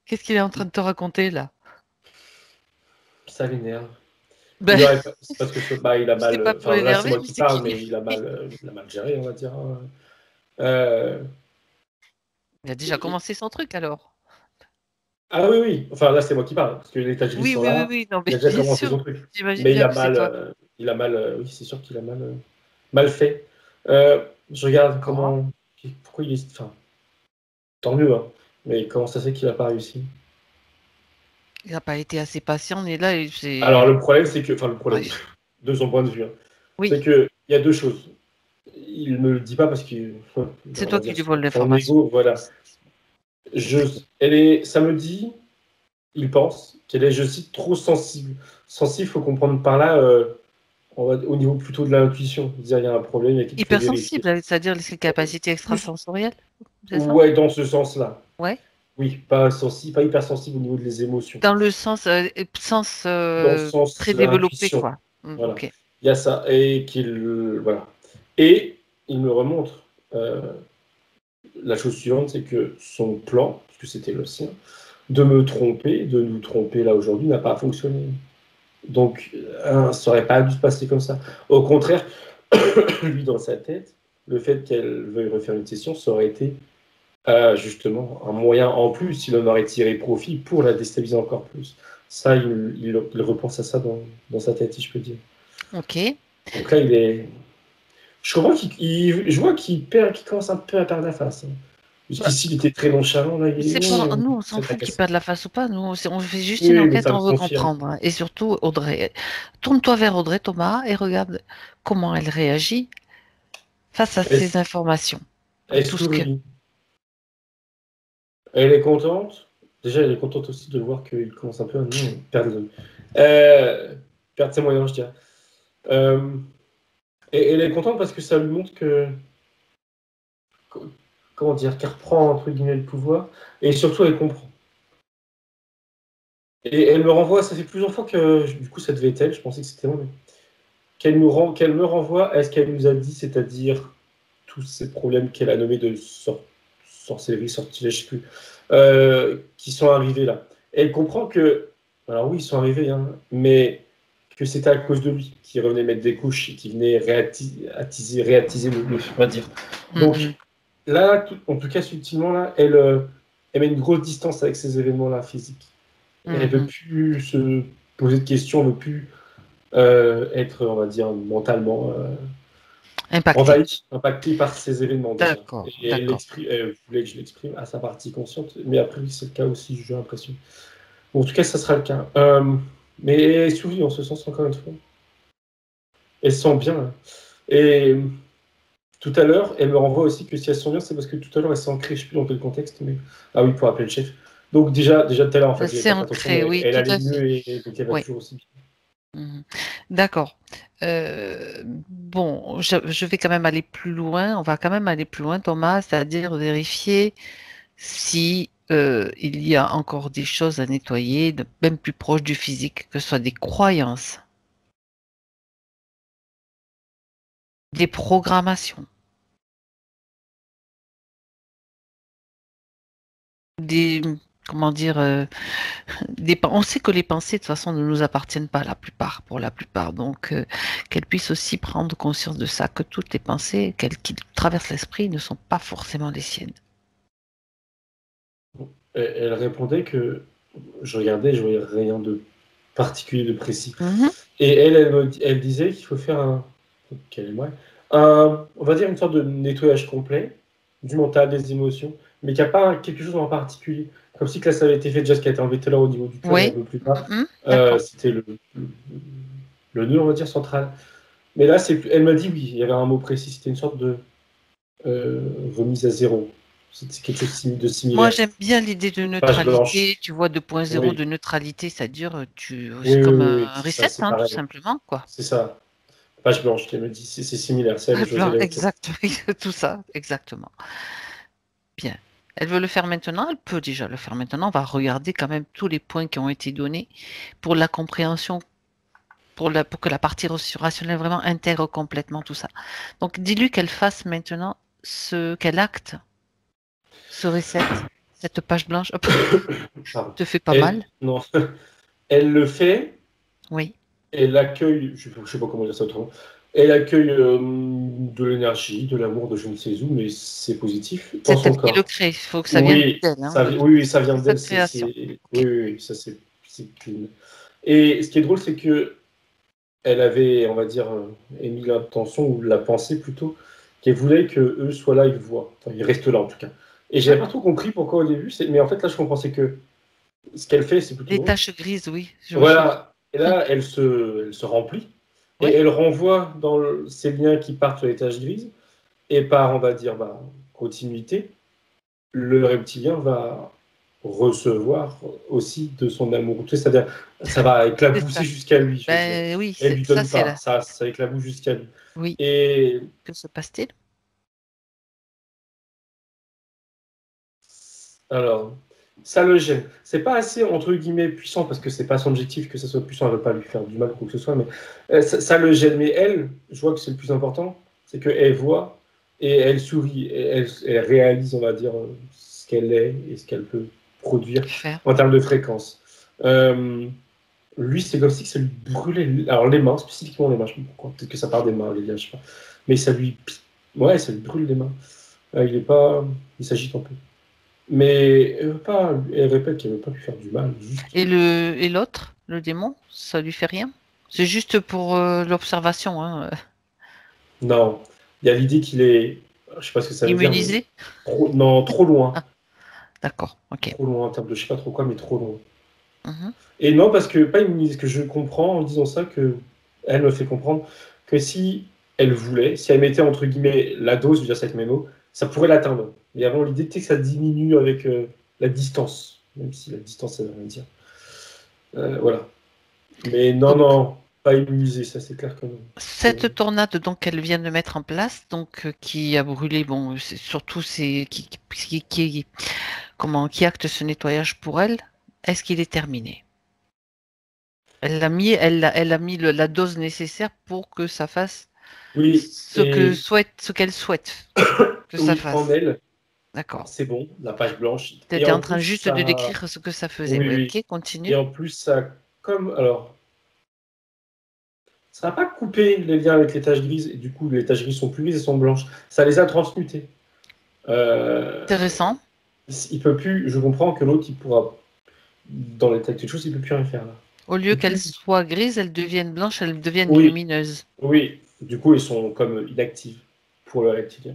Qu'est-ce qu'il est en train de te raconter, là? Ça l'énerve. Ben, C'est parce que bah, il a c'est mal. pas pour Enfin, là, c'est l'énerver, moi mais qui c'est parle, qu'il mais est. il a mal géré, on va dire. Hein. Euh, Il a déjà et- commencé son truc, alors. Ah oui, oui. Enfin, là, c'est moi qui parle, parce que les tâches grises Oui, sont oui, oui, là. oui, non, Il mais a déjà bien commencé sûr. son truc. J'imagine Mais bien que c'est toi. il a mal. Oui, c'est sûr qu'il a mal, mal fait. Je regarde D'accord. comment. Pourquoi il est. Enfin, tant mieux, hein. Mais comment ça se fait qu'il n'a pas réussi? Il n'a pas été assez patient, mais là, Alors, c'est. le problème, c'est que. Enfin, le problème, Bref. de son point de vue, hein, c'est Oui, qu'il y a deux choses. Il ne me le dit pas parce que, c'est on toi va qui dire, lui vole son l'information. ego, voilà. Ça me dit, il pense qu'elle est, je cite, trop sensible. Sensible, il faut comprendre par là, au niveau plutôt de l'intuition. Dire, il y a un problème, il y a qu'il faut vérifier. Hypersensible, c'est-à-dire ses capacités Plus, extrasensorielles, c'est ça? ouais, dans ce sens-là. Ouais. Oui, pas sensible, pas hypersensible au niveau des émotions. Dans le sens Dans le sens très développé, intuition. quoi. Voilà. Ok. Il y a ça. Et voilà. Et il me remontre la chose suivante, c'est que son plan, puisque c'était le sien, de me tromper, de nous tromper là aujourd'hui, n'a pas fonctionné. Donc, ça n'aurait pas dû se passer comme ça. Au contraire, lui, dans sa tête, le fait qu'elle veuille refaire une session, ça aurait été justement un moyen en plus, il en aurait tiré profit pour la déstabiliser encore plus. Ça, il repense à ça dans sa tête, si je peux dire. Ok. Donc là, il est. Je vois qu'il commence un peu à perdre la face. Hein. Jusqu'ici, il était très nonchalant. Là, C'est pas, nous, on s'en fout qu'il perde la face ou pas. Nous, on fait juste une Oui, mais enquête, ça me on veut confirme. comprendre. Hein. Et surtout, Audrey, tourne-toi vers Audrey, Thomas, et regarde comment elle réagit face à Elle, ces informations. elle Tout ce que. sourit. Elle est contente. Déjà, elle est contente aussi de voir qu'il commence un peu à perdre, perdre ses moyens, je dirais. Euh, et elle est contente parce que ça lui montre que, comment dire, qu'elle reprend entre guillemets le pouvoir. Et surtout, elle comprend. Et elle me renvoie, ça fait plusieurs fois que, du coup, ça devait être elle, je pensais que c'était moi, mais qu'elle me renvoie à ce qu'elle nous a dit, c'est-à-dire tous ces problèmes qu'elle a nommés de sorcellerie, sortilège, je sais plus, qui sont arrivés là. Elle comprend que, alors oui, ils sont arrivés, hein, mais que c'était à cause de lui, qui revenait mettre des couches et qui venait réattiser le on va dire. Donc là, en tout cas, subtilement, là, elle met une grosse distance avec ces événements-là physiques. Elle ne veut plus se poser de questions, elle ne veut plus être, on va dire, mentalement Impacté. impactée par ces événements déjà. D'accord, Et d'accord. elle voulait que je l'exprime à sa partie consciente, mais après, c'est le cas aussi, j'ai l'impression. Bon, en tout cas, ça sera le cas. Mais elle sourit en ce sens, encore une fois. Elle se sent bien. Hein. Et tout à l'heure, elle me renvoie aussi que si elle se sent bien, c'est parce que tout à l'heure, elle s'est ancrée, je ne sais plus dans quel contexte, mais. Ah oui, pour appeler le chef. Donc déjà tout à l'heure, en fait, j'avais C'est pas fait attention, ancré, mais oui, elle tout allait à fait. mieux et donc elle va Oui. toujours aussi bien. D'accord. Bon, je vais quand même aller plus loin. On va quand même aller plus loin, Thomas, c'est-à-dire vérifier si il y a encore des choses à nettoyer, même plus proche du physique, que ce soit des croyances, des programmations, des, comment dire, on sait que les pensées, de toute façon, ne nous appartiennent pas pour la plupart. Donc, qu'elle puisse aussi prendre conscience de ça, que toutes les pensées qui traversent l'esprit ne sont pas forcément les siennes. Elle répondait que je regardais, je voyais rien de particulier, de précis. Mhm. Et elle disait qu'il faut faire on va dire une sorte de nettoyage complet du mental, des émotions, mais qu'il n'y a pas quelque chose en particulier. Comme si que là, ça avait été fait déjà, ce qui a été enlevé tout à l'heure au niveau du cœur et un Oui. peu plus bas. Mhm. D'accord. C'était le nœud, on va dire, central. Mais là, elle m'a dit oui, il y avait un mot précis, c'était une sorte de remise à zéro. C'était quelque chose de Moi, similaire. j'aime bien l'idée de Page blanche. neutralité. Tu vois, 2.0 Oui, de neutralité, c'est-à-dire, oui, c'est oui, comme oui, oui, un c'est ça, reset, c'est hein, tout pareil. simplement, quoi. C'est ça. Page blanche, qu'elle me dit, c'est similaire, c'est la même Ah, chose, elle est OK. exact, oui, tout ça, exactement. Bien. Elle veut le faire maintenant, elle peut déjà le faire maintenant. On va regarder quand même tous les points qui ont été donnés pour la compréhension, pour que la partie rationnelle vraiment intègre complètement tout ça. Donc, dis-lui qu'elle fasse maintenant qu'elle acte ce reset, cette page blanche. Hop, Pardon. te fait pas mal. Non, elle le fait, Oui. elle accueille, je ne sais pas comment dire ça autrement, elle accueille de l'énergie, de l'amour, de je ne sais où, mais c'est positif dans C'est son elle qui le corps. crée. Il faut que ça vienne Oui, d'elle, hein, de oui, oui, ça vient c'est sa d'elle, création. oui, Ok. oui, oui, ça c'est clean. Et ce qui est drôle, c'est que elle avait, on va dire, émis l'intention, ou la pensée plutôt, qu'elle voulait que eux soient là, ils le voient. Enfin, ils restent là en tout cas. Et j'avais pas trop compris pourquoi au début, mais en fait là je comprends, c'est que ce qu'elle fait, c'est plutôt Les drôle. taches grises, oui, je me souviens. Voilà, et là elle se remplit, et Oui, elle renvoie dans ces liens qui partent sur les taches grises, et par, on va dire, continuité, le reptilien va recevoir aussi de son amour. Tu sais, c'est-à-dire, ça va c'est éclabousser ça. jusqu'à lui, je veux dire. Ben oui, Elle lui ça donne c'est pas, là. ça éclabousse jusqu'à lui. Oui. Et Que se passe-t-il? alors, ça le gêne. C'est pas assez, entre guillemets, puissant, parce que c'est pas son objectif que ça soit puissant, elle veut pas lui faire du mal, quoi que ce soit, mais ça le gêne. Mais elle, je vois que c'est le plus important, c'est qu'elle voit et elle sourit, et elle réalise, on va dire, ce qu'elle est et ce qu'elle peut produire Faire. en termes de fréquence. Euh, lui, c'est comme si ça lui brûlait. Alors, les mains, spécifiquement les mains, je sais pas pourquoi. Peut-être que ça part des mains, les liens, je sais pas. Mais ça lui. Ouais, ça lui brûle les mains. Il est pas. Il s'agite un peu. Mais elle répète qu'elle veut pas lui faire du mal. Juste. Et l'autre, le démon, ça lui fait rien? C'est juste pour l'observation, hein. Non. Il y a l'idée qu'il est. Je sais pas ce que ça veut dire, mais. Immunisé? Non, trop loin. Ah, d'accord, ok. Trop loin en termes de je sais pas trop quoi, mais trop loin. Mhm. Et non, parce que, pas immunisé, que je comprends en disant ça, que elle me fait comprendre que si elle voulait, si elle mettait entre guillemets la dose, je veux dire ça avec mes mots, ça pourrait l'atteindre. Mais avant, l'idée c'est que ça diminue avec la distance, même si la distance ça veut rien dire. Voilà. Mais non, Donc, non, pas immunisé, ça c'est clair que non. cette tornade donc qu'elle vient de mettre en place, donc qui a brûlé, bon, c'est surtout c'est qui acte ce nettoyage pour elle, est-ce qu'il est terminé? Elle a mis la dose nécessaire pour que ça fasse Oui, et ce qu'elle souhaite que ça oui, en fasse. elle, D'accord. c'est bon, la page blanche. Tu Et étais en en train plus, juste de ça. décrire ce que ça faisait. Oui, Oui, oui. ok, Et continue. en plus, ça. Comme. Alors. Ça n'a pas coupé les liens avec les taches grises, et du coup, les taches grises sont plus grises et sont blanches. Ça les a transmutées. Euh, Intéressant. il peut plus, je comprends que l'autre, il pourra, dans l'état de quelque chose, il peut plus rien faire là. Au lieu Il peut qu'elles plus. soient grises, elles deviennent blanches, elles deviennent Oui, lumineuses. oui. Du coup, ils sont comme inactifs pour le reptilien.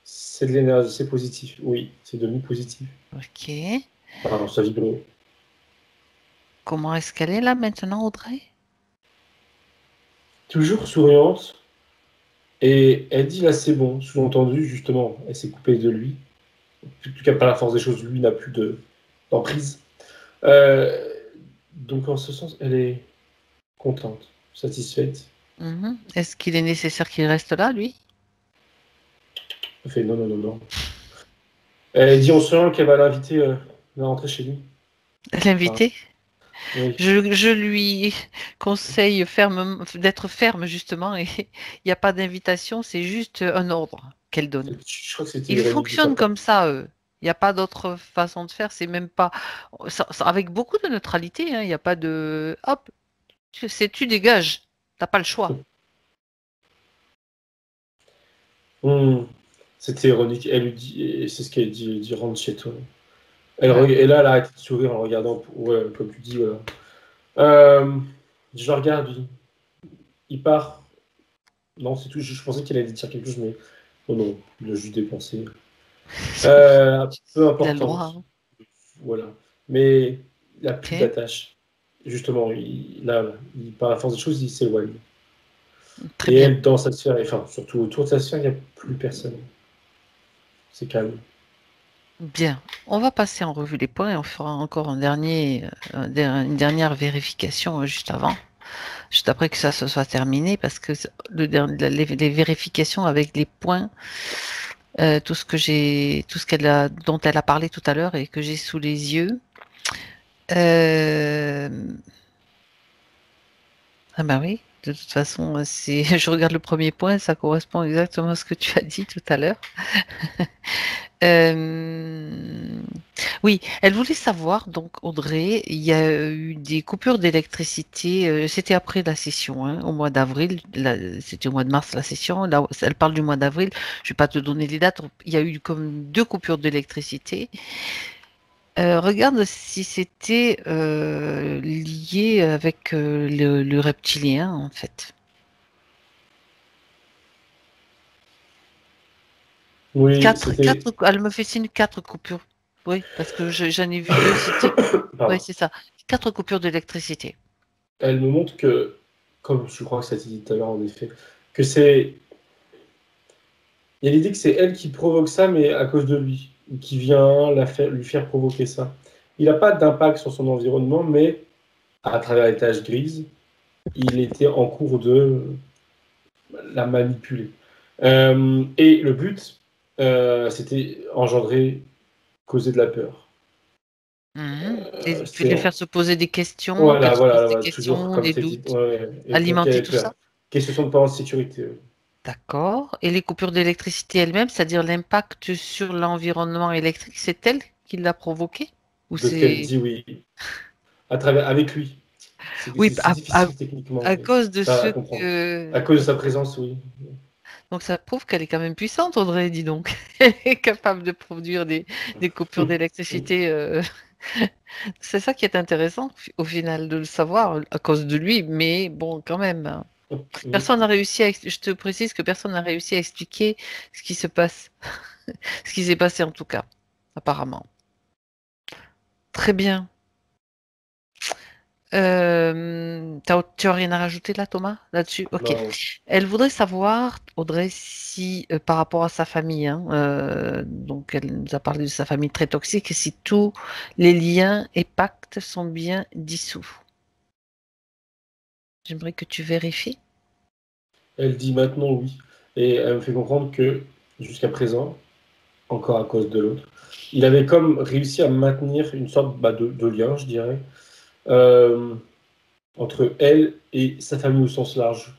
C'est de l'énergie, c'est positif. Oui, c'est devenu positif. Ok. Pardon, ça vibre. Comment est-ce qu'elle est là maintenant, Audrey? Toujours souriante. Et elle dit là, c'est bon. Sous-entendu, justement, elle s'est coupée de lui. En tout cas, par la force des choses, lui n'a plus d'emprise. Euh, donc, en ce sens, elle est contente, satisfaite. Mhm. Est-ce qu'il est nécessaire qu'il reste là, lui? Elle fait non, non, non, non. Elle dit en souriant qu'elle va l'inviter à rentrer chez lui. Enfin, L'invité? oui. Je lui conseille d'être ferme, justement, et il n'y a pas d'invitation, c'est juste un ordre qu'elle donne. Je crois que c'était Ils ironique de sa fonctionnent part. comme ça, eux. Il n'y a pas d'autre façon de faire, c'est même pas. Avec beaucoup de neutralité, hein, il n'y a pas de. Hop, tu dégages. T'as pas le choix. Hmm. C'était ironique. Elle lui dit, et c'est ce qu'elle dit, elle dit rentre chez toi. Ouais. Et là, elle a arrêté de sourire en regardant, ouais, comme tu dis, voilà. Euh, je regarde, il part. Non, c'est tout. Je pensais qu'il allait dire quelque chose, mais non, non, il a juste dépensé. Peu Il a le droit, importante. hein. Voilà. Mais il n'a plus Ok, d'attache. Justement, là, par la force des choses, il s'éloigne. très Et bien. elle, dans sa sphère, enfin, surtout autour de sa sphère, il n'y a plus personne. C'est calme. Bien. On va passer en revue les points et on fera encore une dernière vérification juste avant, juste après que ça se soit terminé, parce que les vérifications avec les points, tout ce dont elle a parlé tout à l'heure et que j'ai sous les yeux. Euh, Ah bah oui, de toute façon, je regarde le premier point, ça correspond exactement à ce que tu as dit tout à l'heure. Euh, Oui, elle voulait savoir, donc Audrey, il y a eu des coupures d'électricité, c'était après la session, hein, au mois d'avril, c'était au mois de mars la session, là, elle parle du mois d'avril, je ne vais pas te donner les dates, il y a eu comme deux coupures d'électricité. Regarde si c'était lié avec le reptilien, en fait. Oui, c'était. Elle me fait signe quatre coupures. Oui, parce que j'en ai vu deux, c'était. Oui, Pardon. c'est ça. Quatre coupures d'électricité. Elle me montre que, comme je crois que ça a été dit tout à l'heure, en effet, que c'est. Il y a l'idée que c'est elle qui provoque ça, mais à cause de lui, ou qui vient lui faire provoquer ça. Il n'a pas d'impact sur son environnement, mais à travers les taches grises, il était en cours de la manipuler. Et le but, c'était engendrer, causer de la peur. Mhm. Et puis C'est les faire se poser des questions, voilà, qu'elles se voilà, posent des voilà, toujours questions, comme des tu dit, doutes, ouais, ouais, et provoquer alimenter la tout peur. ça. Question de pas en sécurité. D'accord. Et les coupures d'électricité elles-mêmes, c'est-à-dire l'impact sur l'environnement électrique, c'est elle qui l'a provoqué? Ou De ce qu'elle c'est. dit, oui, à travers, avec lui. Oui, C'est difficile techniquement à cause de à ce comprendre. que... À cause de sa présence, oui. Donc ça prouve qu'elle est quand même puissante, Audrey, dis donc. Elle est capable de produire des coupures d'électricité. C'est ça qui est intéressant, au final, de le savoir à cause de lui, mais bon, quand même, hein. Personne n'a réussi à... Je te précise que personne n'a réussi à expliquer ce qui se passe, ce qui s'est passé en tout cas, apparemment. Très bien. Tu n'as rien à rajouter là, Thomas, là-dessus? Ok. Non. Elle voudrait savoir, Audrey, si par rapport à sa famille, hein, donc elle nous a parlé de sa famille très toxique, si tous les liens et pactes sont bien dissous. J'aimerais que tu vérifies. Elle dit maintenant oui. Et elle me fait comprendre que jusqu'à présent, encore à cause de l'autre, il avait comme réussi à maintenir une sorte de lien, je dirais, euh, entre elle et sa famille au sens large,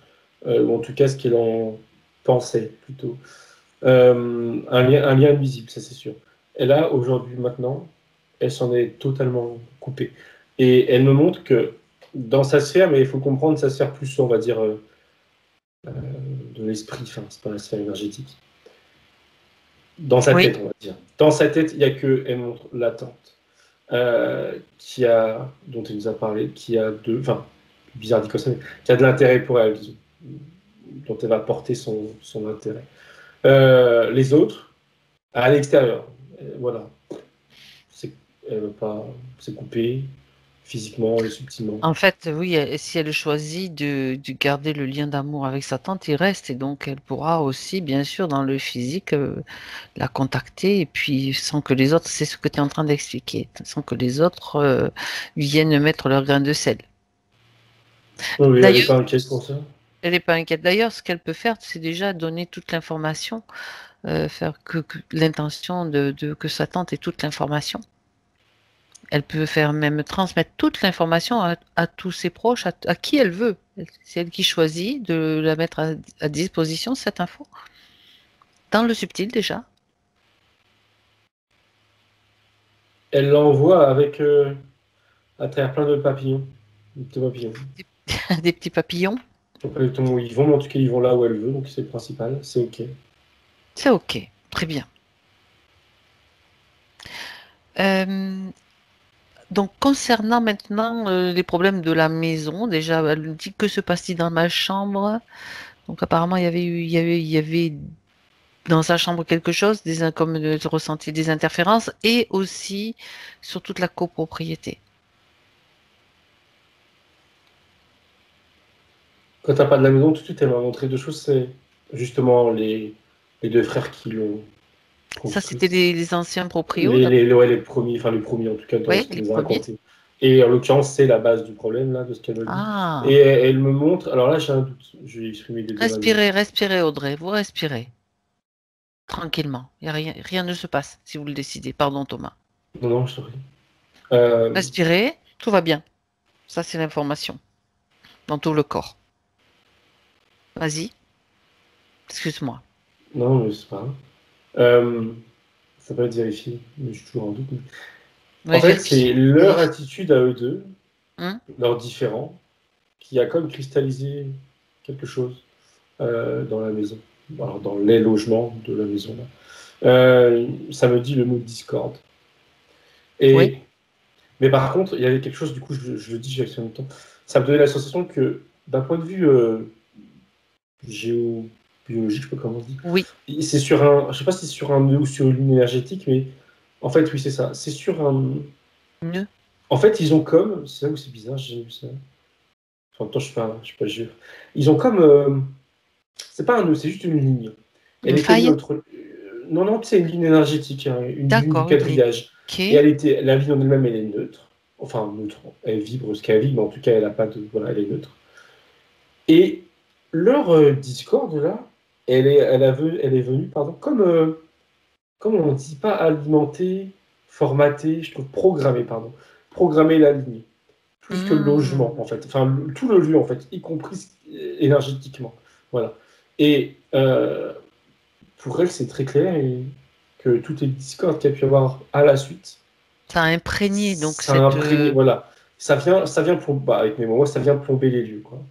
ou en tout cas ce qu'elle en pensait plutôt. Un lien invisible, ça c'est sûr. Et là, aujourd'hui, maintenant, elle s'en est totalement coupée. Et elle me montre que dans sa sphère, mais il faut comprendre sa sphère plus, on va dire, de l'esprit, enfin, c'est pas la sphère énergétique. Dans sa Oui. tête, on va dire. Dans sa tête, il n'y a que, elle montre l'attente, dont elle nous a parlé, qui a enfin, bizarre dit comme ça, mais qui a de l'intérêt pour elle, disons, dont elle va porter son intérêt. Les autres, à l'extérieur, voilà, c'est, elle veut pas, c'est coupé physiquement et subtilement. En fait, oui, si elle choisit de garder le lien d'amour avec sa tante, il reste. Et donc, elle pourra aussi, bien sûr, dans le physique, la contacter. Et puis, sans que les autres, c'est ce que tu es en train d'expliquer, sans que les autres viennent mettre leur grain de sel. Oui, elle n'est D'ailleurs, pas inquiète pour ça. elle n'est pas inquiète. D'ailleurs, ce qu'elle peut faire, c'est déjà donner toute l'information, faire que l'intention que sa tante ait toute l'information. Elle peut faire même transmettre toute l'information à tous ses proches, à qui elle veut. C'est elle qui choisit de la mettre à disposition, cette info. Dans le subtil déjà. Elle l'envoie avec, à travers plein de papillons. De petits papillons. Des petits papillons. Je sais pas exactement où ils vont, mais en tout cas, ils vont là où elle veut, donc c'est le principal, c'est OK. C'est OK. Très bien. Euh, donc, concernant maintenant les problèmes de la maison, déjà, elle dit que se passe-t-il dans ma chambre? Donc, apparemment, il y avait dans sa chambre quelque chose, comme ressenti des interférences, et aussi sur toute la copropriété. Quand t'as pas de la maison, tout de suite, elle m'a montré deux choses. C'est justement les deux frères qui l'ont Ça, construit. c'était les anciens proprios, d'accord. Ouais, les premiers, enfin les premiers en tout cas, dans Oui, ce qu'elle les nous a premiers. raconté. Et en l'occurrence, c'est la base du problème, là, de ce qu'elle me dit. Et Ah, elle me montre, alors là, j'ai un doute, je vais exprimer des deux manières. respirez, respirez, Audrey, vous respirez tranquillement. Y a rien, rien ne se passe si vous le décidez. Pardon, Thomas. Non, non, je souris. Euh, Respirez, tout va bien. Ça, c'est l'information dans tout le corps. Vas-y, excuse-moi. non, mais c'est pas grave. Euh, ça peut être vérifié, mais je suis toujours en doute. En Oui, fait, vérifie. c'est leur Vérifie. attitude à eux deux, Hein. leur différent, qui a comme cristallisé quelque chose dans la maison, alors dans les logements de la maison. Là. Ça me dit le mot discorde. Oui. Et, mais par contre, il y avait quelque chose, du coup, je le dis, j'ai en même temps, ça me donnait la sensation que d'un point de vue géobiologique, je sais pas comment on dit, Oui. c'est sur un, je sais pas si c'est sur un nœud ou sur une ligne énergétique, mais en fait, oui, c'est ça. C'est sur un. Mieux. En fait, ils ont comme, c'est là où c'est bizarre, j'ai jamais vu ça. En même temps, je suis pas jure. Ils ont comme, c'est pas un nœud, c'est juste une ligne. Elle Une était faille? neutre. Non, non, c'est une ligne énergétique, hein, une ligne du D'accord, une ligne. quadrillage. Ok. Et elle était, la ligne en elle-même, elle est neutre. Enfin, neutre. Elle vibre ce qu'elle vibre, mais en tout cas, elle a pas de, voilà, elle est neutre. Et leur discorde là, elle est venue, pardon, comme on dit pas alimenter, formater, je trouve programmer, pardon, programmer la ligne, plus que le logement Hmm. en fait, enfin tout le lieu en fait, y compris énergétiquement, voilà. Et pour elle, c'est très clair et que toutes les discordes qu'il y a pu y avoir à la suite, Ça a imprégné donc ça a cette. imprégné, voilà, avec mes mots, ça vient plomber les lieux, quoi.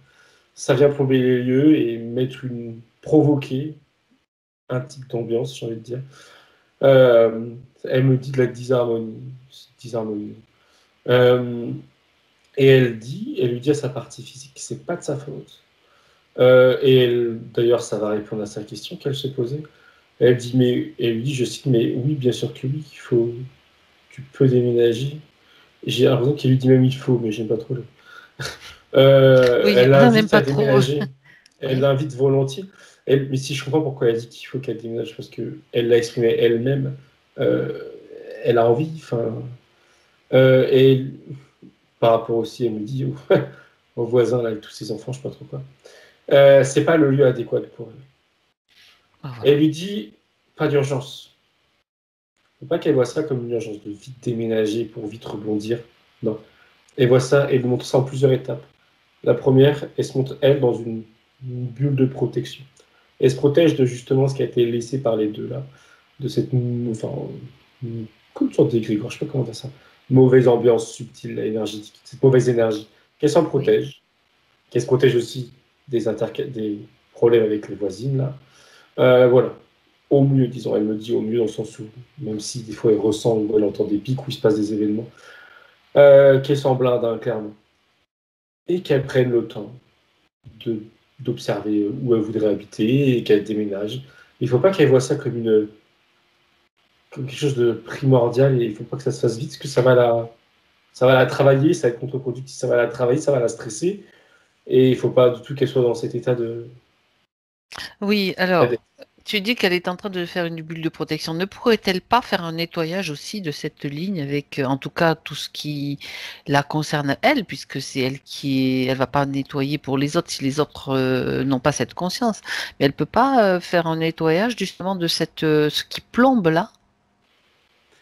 Ça vient plomber les lieux et provoquer un type d'ambiance, j'ai envie de dire. Elle me dit de la disharmonie. Disharmonie. Et elle lui dit à sa partie physique que c'est pas de sa faute. D'ailleurs, ça va répondre à sa question qu'elle se posait. Elle lui dit, je cite, mais oui, bien sûr que oui, tu peux déménager. J'ai l'impression qu'elle lui dit même il faut, mais j'aime pas trop le. Oui, Elle on n'aime l'invite à pas trop. déménager. Elle Oui. l'invite volontiers. Mais si je comprends pourquoi elle dit qu'il faut qu'elle déménage, parce qu'elle l'a exprimé elle-même, elle a envie. Et par rapport aussi, elle me dit au voisin là, avec tous ses enfants, je sais pas trop quoi. C'est pas le lieu adéquat pour elle. Voilà. Elle lui dit pas d'urgence. Faut pas qu'elle voit ça comme une urgence de vite déménager pour vite rebondir. Non. Elle voit ça et elle montre ça en plusieurs étapes. La première, elle se montre elle dans une bulle de protection. Elle se protège de justement ce qui a été laissé par les deux là, de cette comme une sorte d'égrégore, je sais pas comment dire ça, mauvaise ambiance subtile, énergétique, cette mauvaise énergie. Qu'elle s'en protège, qu'elle se protège aussi des problèmes avec les voisines là. Voilà. Au mieux, disons, elle me dit au mieux dans le sens où, même si des fois elle ressent ou elle entend des pics où il se passe des événements, qu'elle s'en blinde, hein, clairement. Et qu'elle prenne le temps d'observer où elle voudrait habiter et qu'elle déménage. Il ne faut pas qu'elle voie ça comme quelque chose de primordial et il ne faut pas que ça se fasse vite parce que ça va la travailler, ça va être contre-productif, ça va la travailler, ça va la stresser et il ne faut pas du tout qu'elle soit dans cet état de. Oui, alors, tu dis qu'elle est en train de faire une bulle de protection. Ne pourrait-elle pas faire un nettoyage aussi de cette ligne avec, en tout cas, tout ce qui la concerne elle, puisque c'est elle elle va pas nettoyer pour les autres si les autres n'ont pas cette conscience. Mais elle peut pas faire un nettoyage justement de ce qui plombe là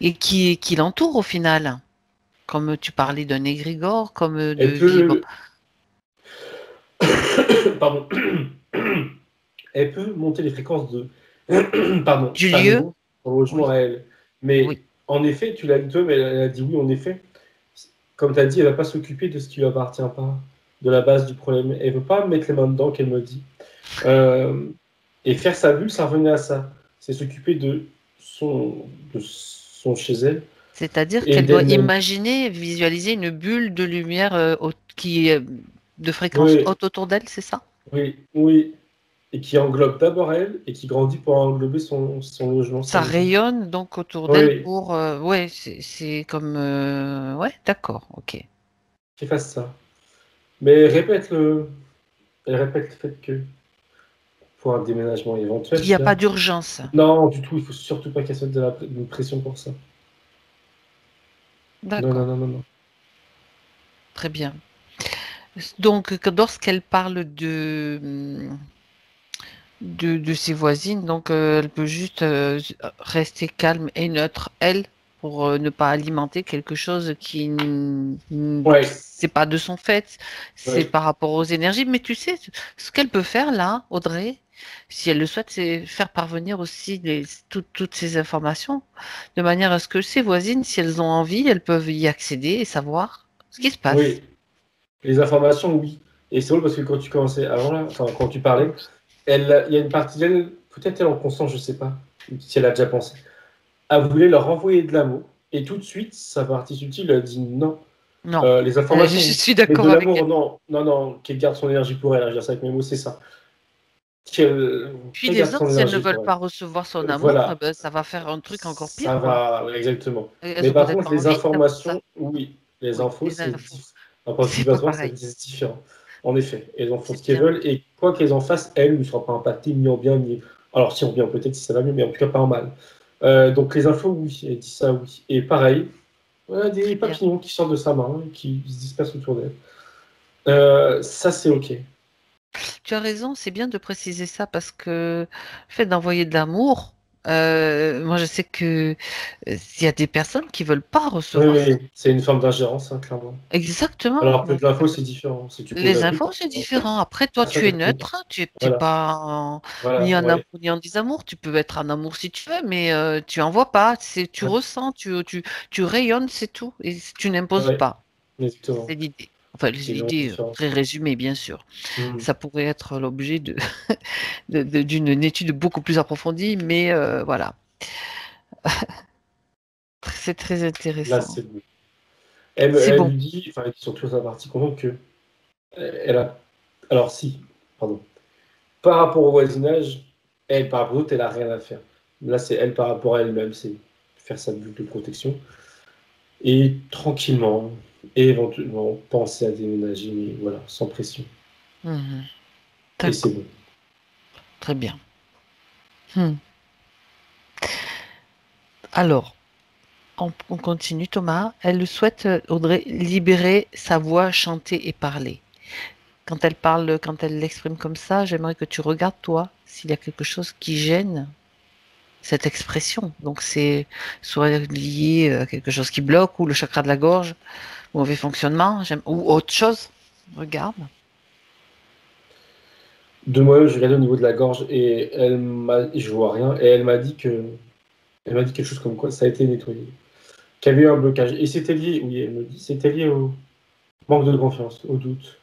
et qui l'entoure au final. Comme tu parlais d'un égrégore, comme de Elle vivre. peut. Pardon. Elle peut monter les fréquences de pardon, Du sa lieu? maison, son logement Oui, à elle. Mais oui. en effet, tu l'as dit toi, mais elle a dit oui, en effet. Comme tu as dit, elle ne va pas s'occuper de ce qui lui appartient pas, de la base du problème. Elle ne veut pas mettre les mains dedans, qu'elle me dit. Et faire sa bulle, ça revenait à ça. C'est s'occuper de son chez elle C'est-à-dire et qu'elle doit d'elle-même. imaginer, visualiser une bulle de lumière de fréquence Oui, haute autour d'elle, c'est ça? oui, oui. Et qui englobe d'abord elle et qui grandit pour englober son logement, sa Ça maison. rayonne donc autour d'elle Oui, pour... ouais, c'est comme... ouais, d'accord, ok. qu'il fasse ça. Mais elle répète le fait que pour un déménagement Il éventuel, n'y a qu'il y a. pas d'urgence. Non, du tout, il faut surtout pas qu'elle se mette une pression pour ça. Non, non, D'accord, non, non, non. très bien. Donc, lorsqu'elle parle de ses voisines, donc elle peut juste rester calme et neutre, elle, pour ne pas alimenter quelque chose Ouais, c'est pas de son fait, c'est ouais. par rapport aux énergies. Mais tu sais, ce qu'elle peut faire là, Audrey, si elle le souhaite, c'est faire parvenir aussi toutes ces informations, de manière à ce que ses voisines, si elles ont envie, elles peuvent y accéder et savoir ce qui se passe. Oui, les informations, oui. Et c'est drôle parce que quand tu commençais avant, là, enfin, quand tu parlais, il y a une partie d'elle, peut-être elle en conscience, je sais pas, si elle a déjà pensé, elle voulait leur envoyer de l'amour. Et tout de suite, sa partie subtile a dit non. Non, Les je informations, oui. suis Mais de d'accord avec l'amour, elle. non. Non, non, qu'elle garde son énergie pour elle. Je veux dire ça avec mes mots, c'est ça. Puis Qu'elle garde les son autres, si elles ne énergie veulent pour elle. pas recevoir son amour, eh Voilà. ben, ça va faire un truc encore Ça pire, quoi. va, ouais, exactement. Elles Mais ont par peut-être contre, pas les envie d'avoir ça. informations, oui. Les Oui, infos, les infos. d'un point de vue C'est pas vibratoire, pareil. c'est différent. En effet, elles en font C'est ce qu'elles bien. veulent et quoi qu'elles en fassent, elles ne seront pas impactées ni en bien ni. Alors, si en bien, peut-être si ça va mieux, mais en tout cas pas en mal. Donc, les infos, oui, elle dit ça, oui. Et pareil, des Très bien. papillons qui sortent de sa main et qui se dispersent autour d'elle. Ça, c'est OK. Tu as raison, c'est bien de préciser ça parce que le fait d'envoyer de l'amour, moi je sais que il y a des personnes qui veulent pas Oui, recevoir ça. oui, c'est une forme d'ingérence, hein, clairement. Exactement. Alors que de Donc, l'info, c'est différent. Si tu poses les un truc, infos, c'est différent. Après, toi, tu es personne ne. neutre, tu es Voilà, pas ni voilà, en amour ouais. ni en désamour. Tu peux être en amour si tu veux, mais tu envoies pas. Tu Ouais. ressens, tu rayonnes, c'est tout. Et tu n'imposes Ouais. pas. exactement. C'est l'idée. Enfin, c'est Et non, l'idée différent. très résumée, bien sûr. Hmm. Ça pourrait être l'objet d'une étude beaucoup plus approfondie, mais voilà, c'est très Là, intéressant. c'est bon. C'est Elle bon. lui dit, enfin, elle dit surtout sa partie contente que elle a. Alors, si, pardon. Par rapport au voisinage, elle, par rapport aux autres, elle a rien à faire. Là, c'est elle par rapport à elle-même, c'est faire sa bulle de protection. Et tranquillement, et éventuellement, penser à déménager, mais voilà, sans pression. Mhm. Et c'est D'accord, bon. très bien. Hmm. Alors, on continue, Thomas. Elle souhaite, Audrey, libérer sa voix, chanter et parler. Quand elle parle, quand elle l'exprime comme ça, j'aimerais que tu regardes, toi, s'il y a quelque chose qui gêne cette expression. Donc, c'est soit lié à quelque chose qui bloque, ou le chakra de la gorge, mauvais fonctionnement, ou autre chose. Regarde. De moi, je regardais au niveau de la gorge et je vois rien. Et elle m'a dit quelque chose comme quoi ça a été nettoyé. Qu'il y avait eu un blocage. Et c'était lié, oui, elle me dit, c'était lié au manque de confiance, au doute.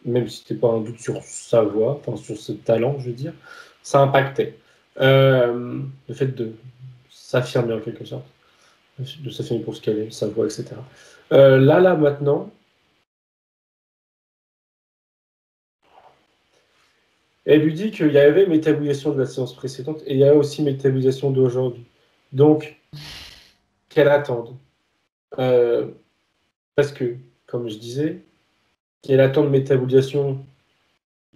Même si c'était pas un doute sur sa voix, enfin sur ce talent, je veux dire, ça impactait. Le fait de s'affirmer en quelque sorte, de s'affirmer pour ce qu'elle est, sa voix, etc. Là, maintenant, elle lui dit qu'il y avait métabolisation de la séance précédente et il y a aussi métabolisation d'aujourd'hui. Donc, qu'elle attende. Euh, Parce que, comme je disais, qu'elle attend de métabolisation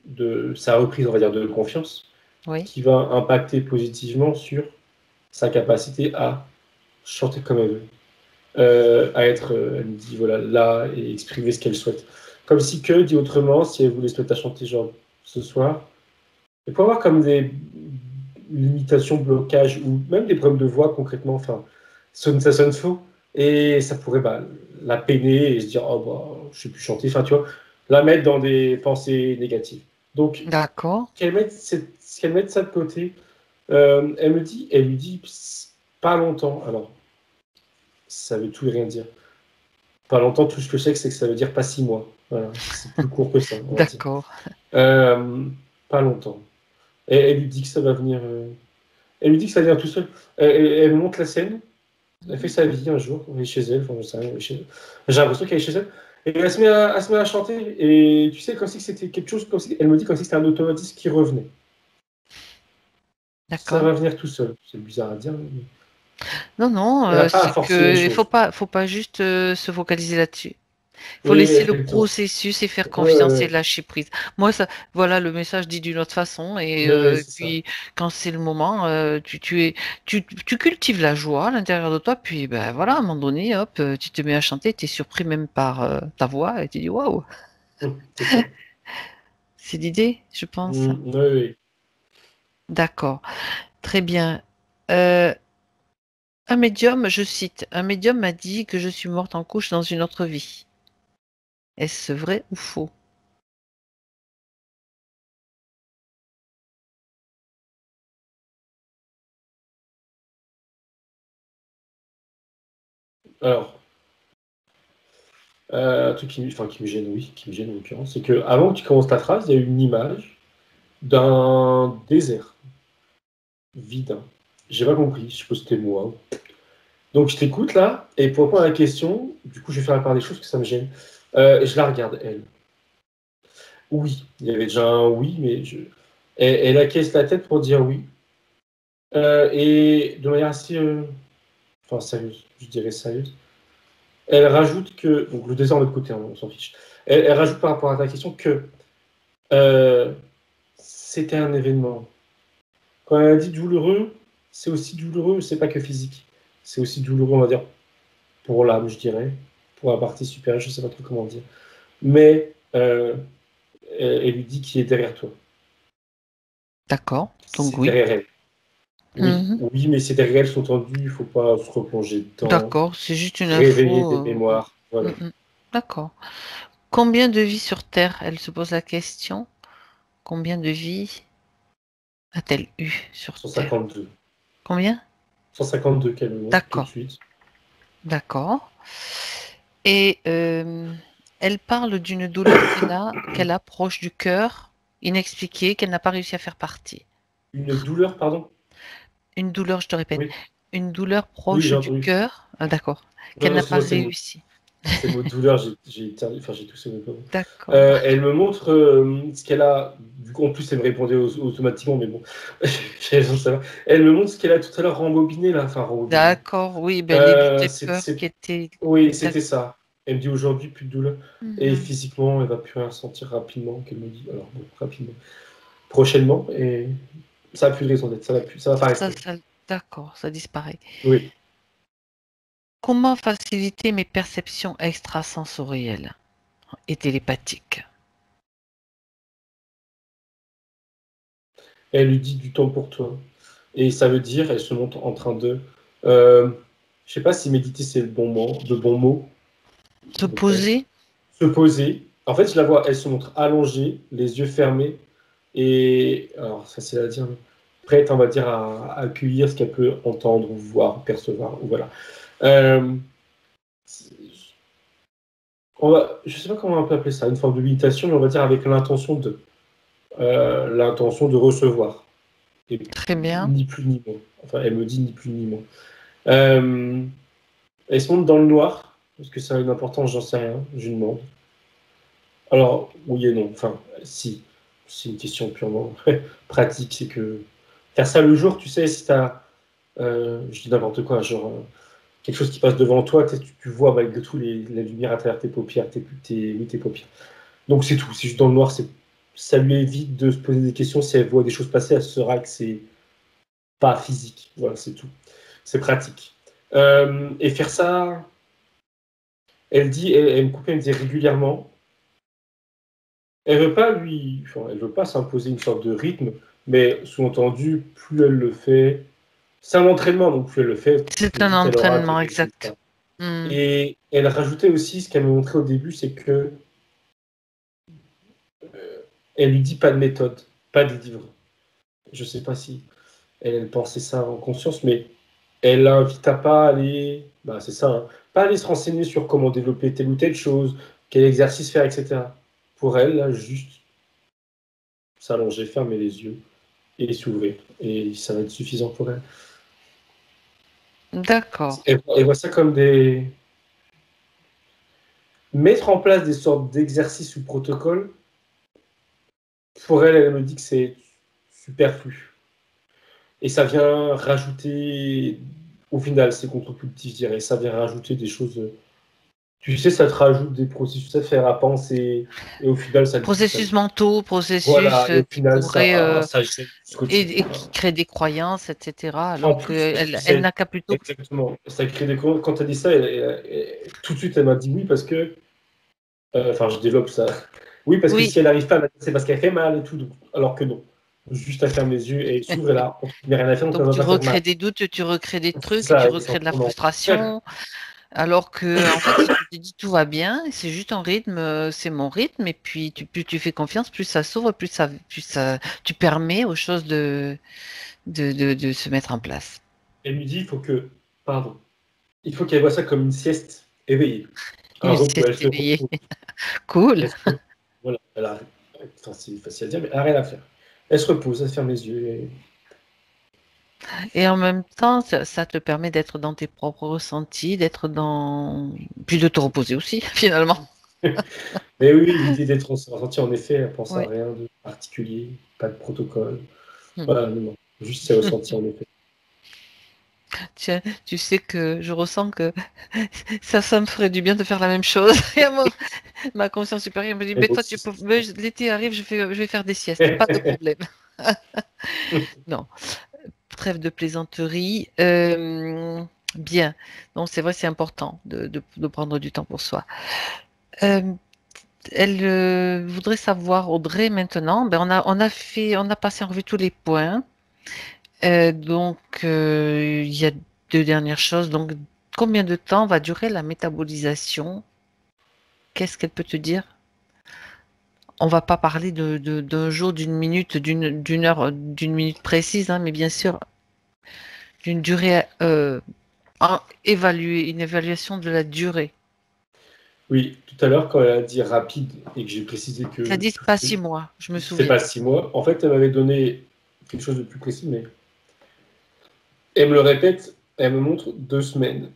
de sa reprise, on va dire, de confiance, Oui. qui va impacter positivement sur sa capacité à chanter comme elle veut, à être, elle me dit, voilà, là et exprimer ce qu'elle souhaite. Comme si que, dit autrement, si elle voulait se mettre à chanter genre ce soir, il peut y avoir comme des limitations, blocages ou même des problèmes de voix concrètement, enfin, ça sonne faux et ça pourrait bah, la peiner et se dire, oh bah, je sais plus chanter, enfin, tu vois, la mettre dans des pensées négatives. Donc, D'accord. qu'elle mette ça de côté, elle lui dit, pas longtemps, alors, ça veut tout et rien dire. Pas longtemps, tout ce que je sais, c'est que ça veut dire pas 6 mois. Voilà, c'est plus court que ça, on va dire. D'accord. Euh, Pas longtemps. Et elle lui dit que ça va venir. Elle lui dit que ça vient tout seul. Elle monte la scène. Elle fait sa vie un jour. Elle est chez elle. Enfin, je sais rien, elle est chez elle. J'ai l'impression qu'elle est chez elle. Et elle se met à chanter. Et tu sais, comme si c'était quelque chose. Elle me dit comme si c'était un automatisme qui revenait. Ça D'accord. va venir tout seul. C'est bizarre à dire. Mais Non, non, elle n'a pas à c'est forcer les que il choses. faut pas juste se focaliser là-dessus. Il faut Oui, laisser le exactement. processus et faire Ouais, ouais, confiance et ouais. lâcher prise. Moi, ça, voilà, le message dit d'une autre façon. Et Ouais, ouais, c'est ça. puis, quand c'est le moment, tu cultives la joie à l'intérieur de toi. Puis, ben voilà, à un moment donné, hop, tu te mets à chanter. Tu es surpris même par ta voix et tu dis waouh, C'est ça. c'est l'idée, je pense. Ouais, ouais. D'accord, très bien. Euh, un médium, je cite, un médium m'a dit que je suis morte en couche dans une autre vie. Est-ce vrai ou faux? Alors, un truc qui me gêne, oui, qui me gêne en l'occurrence, c'est que avant que tu commences ta phrase, il y a une image d'un désert vide, hein. J'ai pas compris, je suppose que c'était moi. Donc je t'écoute là, et pour répondre à la question, du coup je vais faire la part des choses que ça me gêne. Je la regarde, elle. Oui, il y avait déjà un oui, mais elle acquiesce la tête pour dire oui. Et de manière assez, enfin sérieuse, je dirais sérieuse. Elle rajoute que, donc le désert de l'autre côté, hein, on s'en fiche. Elle rajoute par rapport à ta question que euh, c'était un événement. Quand elle a dit douloureux, c'est aussi douloureux, c'est pas que physique. C'est aussi douloureux, on va dire, pour l'âme, je dirais, pour la partie supérieure, je sais pas trop comment dire. Mais elle lui dit qu'il est derrière toi. D'accord, donc C'est oui. derrière elle. Oui, Mhm. oui, mais ces derrière elles sont tendues, il faut pas se replonger dedans, D'accord, c'est juste une réveiller des info. mémoires. Voilà. Mhm. D'accord. Combien de vies sur Terre? Elle se pose la question. Combien de vies a-t-elle eu sur Terre? 152. Combien? 152 qu'elle me montre tout de D'accord, suite. d'accord. Et elle parle d'une douleur qu'elle a proche du cœur, inexpliquée, qu'elle n'a pas réussi à faire partie. Une douleur, pardon? Une douleur, je te répète, Oui, une douleur oui, proche j'ai du entendu. cœur, ah, d'accord, Non, qu'elle non, n'a pas excuse-moi, réussi. c'est le mot douleur, enfin, j'ai toussé. D'accord. Elle me montre ce qu'elle a. Du coup, en plus, elle me répondait automatiquement, mais bon, j'ai raison de savoir. Elle me montre ce qu'elle a tout à l'heure rembobiné, là. Enfin, rembobiné. D'accord, oui, ben, les C'est, peurs qui étaient. oui, D'ac- c'était ça. Elle me dit aujourd'hui, plus de douleur. Et Mhm. physiquement, elle va plus rien ressentir rapidement, qu'elle me dit. Alors, bon, rapidement. Prochainement, et ça n'a plus de raison d'être. Ça va pas Ça, rester. ça- d'accord, ça disparaît. Oui. Comment faciliter mes perceptions extrasensorielles et télépathiques? Elle lui dit du temps pour toi. Et ça veut dire, elle se montre en train de. Euh, je sais pas si méditer c'est le bon mot, Se je pense. poser? Se poser. En fait, je la vois, elle se montre allongée, les yeux fermés, et alors ça c'est à dire, mais prête, on va dire, à accueillir ce qu'elle peut entendre, ou voir, percevoir, ou voilà. Euh, je sais pas comment on peut appeler ça, une forme de méditation, mais on va dire avec l'intention de recevoir, et Très bien. ni plus ni moins. Enfin, elle me dit ni plus ni moins. Euh, Elle se montre dans le noir. Est-ce que ça a une importance? J'en sais rien. Je lui demande. Alors, oui et non. Enfin, si. C'est une question purement pratique. C'est que faire ça le jour, tu sais, si tu as. Je dis n'importe quoi, genre quelque chose qui passe devant toi, tu vois malgré tout la lumière à travers tes paupières, oui, tes paupières. Donc c'est tout. C'est juste dans le noir. Ça lui évite de se poser des questions. Si elle voit des choses passer, elle saura que c'est pas physique. Voilà, c'est tout. C'est pratique. Et faire ça. Elle me coupait, elle me disait régulièrement. Elle veut pas s'imposer une sorte de rythme, mais sous-entendu, plus elle le fait, c'est un entraînement, donc plus elle le fait, C'est plus un vite elle aura des entraînement exact. résultats. Hmm. Et elle rajoutait aussi ce qu'elle m'a montré au début, c'est que elle lui dit pas de méthode, pas de livre. Je sais pas si elle pensait ça en conscience, mais elle l'invite à pas aller, bah c'est ça, hein, pas aller se renseigner sur comment développer telle ou telle chose, quel exercice faire, etc. Pour elle, là, juste s'allonger, fermer les yeux et s'ouvrir. Et ça va être suffisant pour elle. D'accord. Elle voit ça comme des. Mettre en place des sortes d'exercices ou protocoles, pour elle, elle me dit que c'est superflu. Et ça vient rajouter. Au final, c'est contre-productif, je dirais. Ça vient rajouter des choses. Tu sais, ça te rajoute des processus à faire, à penser. Et au final, Processus mentaux, processus voilà. Et au qui final, pourraient ça gêne plus qu'autre chose. et qui créent des croyances, etc. En Alors plus, tu qu'elle elle sais, n'a qu'à plutôt. exactement. Ça crée des. Quand tu as dit ça, tout de suite, elle m'a dit oui parce que. Enfin, je développe ça. Oui, parce que Oui, si elle n'arrive pas, c'est parce qu'elle fait mal et tout. Alors que non. Juste à fermer les yeux et elle s'ouvre et là, il n'y a rien à faire, donc elle donc ne tu va pas faire mal. recrées des doutes, tu recrées des C'est trucs, tu ça, recrées de la exactement. frustration. Alors que, en fait, si tu te dis tout va bien, c'est juste un rythme, c'est mon rythme, et puis plus tu fais confiance, plus ça s'ouvre, tu permets aux choses de se mettre en place. Elle lui dit, pardon, il faut qu'elle voit ça comme une sieste éveillée. Un Une repos. sieste Elle se éveillée. repose. Cool. Elle se repose. Voilà, enfin, c'est facile à dire, mais elle n'a rien à faire. Elle se repose, elle ferme les yeux. Et en même temps, ça te permet d'être dans tes propres ressentis, d'être dans... Puis de te reposer aussi, finalement. Mais oui, l'idée d'être ressenti, en effet, elle pense à Oui. rien de particulier, pas de protocole. Hmm. Voilà, non, non. Juste c'est ressenti, en effet. Tiens, tu sais que je ressens que ça me ferait du bien de faire la même chose. Et ma conscience supérieure me dit, Et mais bon, toi, mais l'été arrive, je vais faire des siestes, pas de problème. Non, trêve de plaisanterie. Bien. Donc, c'est vrai, c'est important de prendre du temps pour soi. Euh, Elle voudrait savoir, Audrey, maintenant, ben on a passé en revue tous les points. Donc, il y a deux dernières choses. Donc, combien de temps va durer la métabolisation? Qu'est-ce qu'elle peut te dire? On va pas parler d'un jour, d'une minute, d'une heure, d'une minute précise, hein, mais bien sûr, d'une durée évaluée, une évaluation de la durée. Oui, tout à l'heure, quand elle a dit rapide et que j'ai précisé Tu as que dit pas 6 mois, je me c'est souviens. pas 6 mois, en fait, elle m'avait donné quelque chose de plus précis, mais elle me le répète, elle me montre 2 semaines.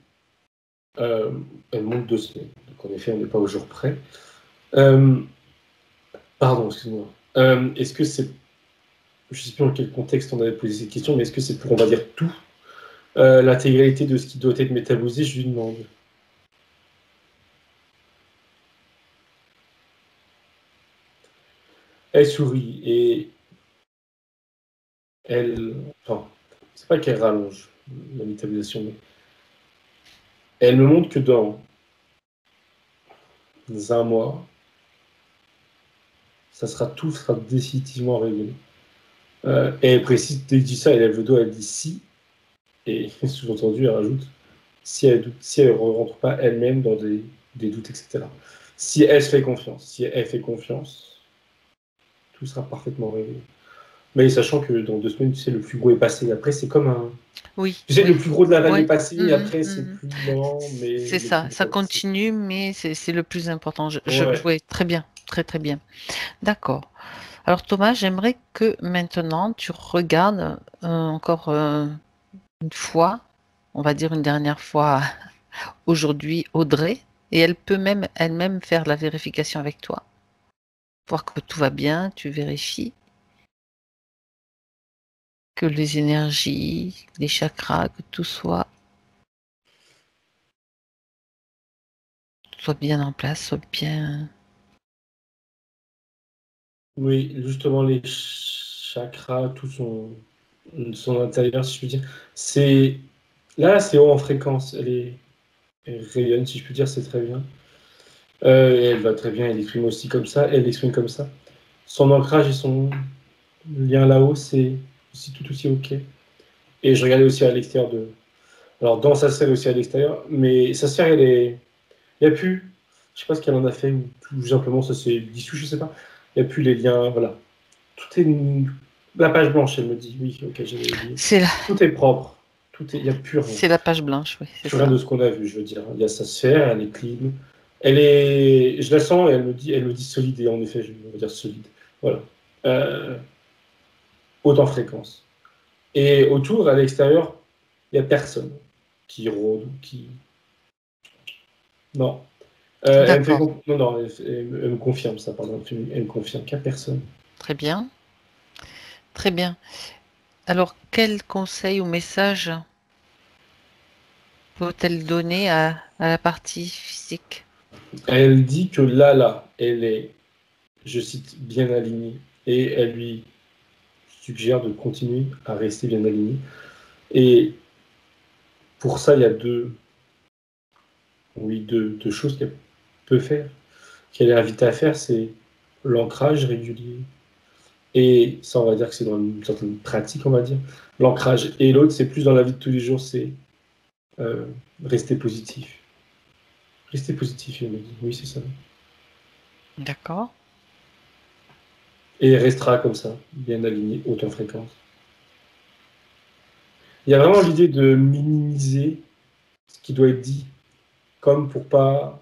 Euh, Elle montre 2 semaines. Donc, en effet, on n'est pas au jour près. Euh, Pardon, excuse-moi. Est-ce que c'est. Je ne sais plus dans quel contexte on avait posé cette question, mais est-ce que c'est pour, on va dire, tout l'intégralité de ce qui doit être métabolisé? Je lui demande. Elle sourit et elle. Enfin, c'est pas qu'elle rallonge la métabolisation, mais elle me montre que dans un mois, tout sera définitivement réglé. Et elle précise, dès que je dis ça, elle lève le doigt, elle dit si, et sous-entendu, elle rajoute si elle doute, si elle ne rentre pas elle-même dans des doutes, etc. Si elle se fait confiance, si elle fait confiance, tout sera parfaitement réglé. Mais sachant que dans 2 semaines, tu sais, le plus gros est passé. Après, c'est comme un. Oui, Tu sais, le oui, plus gros de la vague est oui. passé, et Mhm, après, c'est mhm. plus lent, mais C'est le plus ça, ça gros est passé. continue, mais c'est le plus important. Ouais. Oui, très bien, très très bien. D'accord. Alors Thomas, j'aimerais que maintenant tu regardes encore une fois, on va dire une dernière fois aujourd'hui, Audrey, et elle peut même elle-même faire la vérification avec toi, voir que tout va bien, tu vérifies que les énergies, les chakras, que soit bien en place, soit bien. Oui, justement, les chakras, tout son intérieur, si je puis dire. C'est. Là, c'est haut en fréquence. Elle rayonne, si je puis dire, c'est très bien. Et elle va très bien, elle exprime aussi comme ça, elle exprime comme ça. Son ancrage et son lien là-haut, c'est aussi tout aussi OK. Et je regardais aussi à l'extérieur de. Alors, dans sa sphère aussi à l'extérieur, mais sa sphère, elle est. Il n'y a plus. Je sais pas ce qu'elle en a fait, ou tout simplement ça s'est dissous, je sais pas. Il n'y a plus les liens, voilà. Tout est. La page blanche, elle me dit. Oui, OK, j'avais oublié. C'est la, Tout est propre. Il n'y a plus rien. c'est la page blanche, oui, c'est Plus rien ça. de ce qu'on a vu, je veux dire. Il y a sa sphère, elle est clean. Elle est. Je la sens et elle me dit solide, et en effet, je vais dire solide. Voilà. Euh, Haute en fréquence. Et autour, à l'extérieur, il n'y a personne qui rôde, qui. Non. Elle me fait D'accord, non, non, elle me confirme ça, pardon. Elle me confirme qu'il n'y a personne. très bien, très bien. Alors, quel conseil ou message peut-elle donner à la partie physique? Elle dit que là, elle est, je cite, bien alignée. Et elle lui suggère de continuer à rester bien alignée. Et pour ça, il y a deux choses qu'elle peut faire, qu'elle est invitée à faire, c'est l'ancrage régulier. Et ça, on va dire que c'est dans une certaine pratique, on va dire. L'ancrage. Et l'autre, c'est plus dans la vie de tous les jours, c'est euh, rester positif. Rester positif, elle me dit. Oui, c'est ça. D'accord, Et elle restera comme ça, bien aligné, haute en fréquence. Il y a vraiment l'idée de minimiser ce qui doit être dit, comme pour pas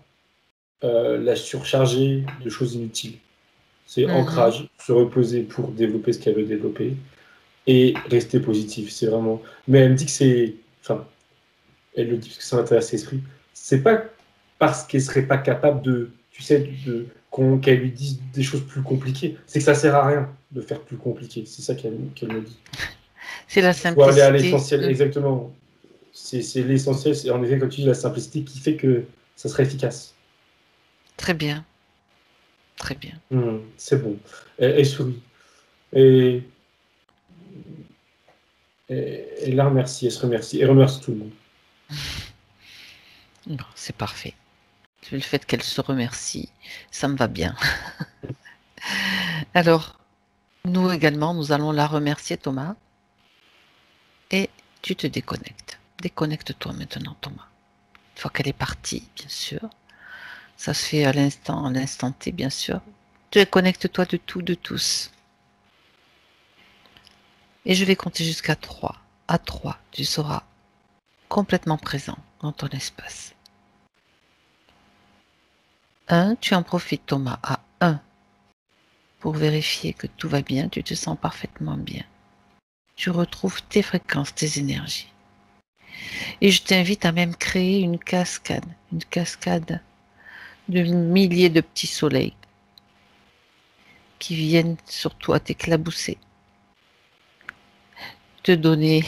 la surcharger de choses inutiles. C'est mhm. ancrage, se reposer pour développer ce qu'elle veut développer et rester positif. C'est vraiment. Mais elle me dit que c'est. Enfin, elle le dit parce que ça m'intéresse l'esprit. C'est pas parce qu'elle serait pas capable de. Tu sais, qu'elle lui dise des choses plus compliquées. C'est que ça sert à rien de faire plus compliqué. C'est ça qu'elle me dit. C'est la Il faut aller à simplicité. l'essentiel, Mhm. exactement. C'est l'essentiel. C'est en effet, comme tu dis, la simplicité qui fait que ça serait efficace. Très bien, très bien. C'est bon. Elle sourit. Et, elle la remercie, elle se remercie. Elle remercie tout le monde. Non, c'est parfait. Le fait qu'elle se remercie, ça me va bien. Alors, nous également, nous allons la remercier, Thomas, et tu te déconnectes. Déconnecte-toi maintenant, Thomas. Une fois qu'elle est partie, bien sûr. Ça se fait à l'instant T, bien sûr. Déconnecte-toi de tout, de tous. Et je vais compter jusqu'à 3. À 3, tu seras complètement présent dans ton espace. 1, tu en profites, Thomas, à 1, pour vérifier que tout va bien, tu te sens parfaitement bien. Tu retrouves tes fréquences, tes énergies. Et je t'invite à même créer une cascade de milliers de petits soleils qui viennent sur toi t'éclabousser, te donner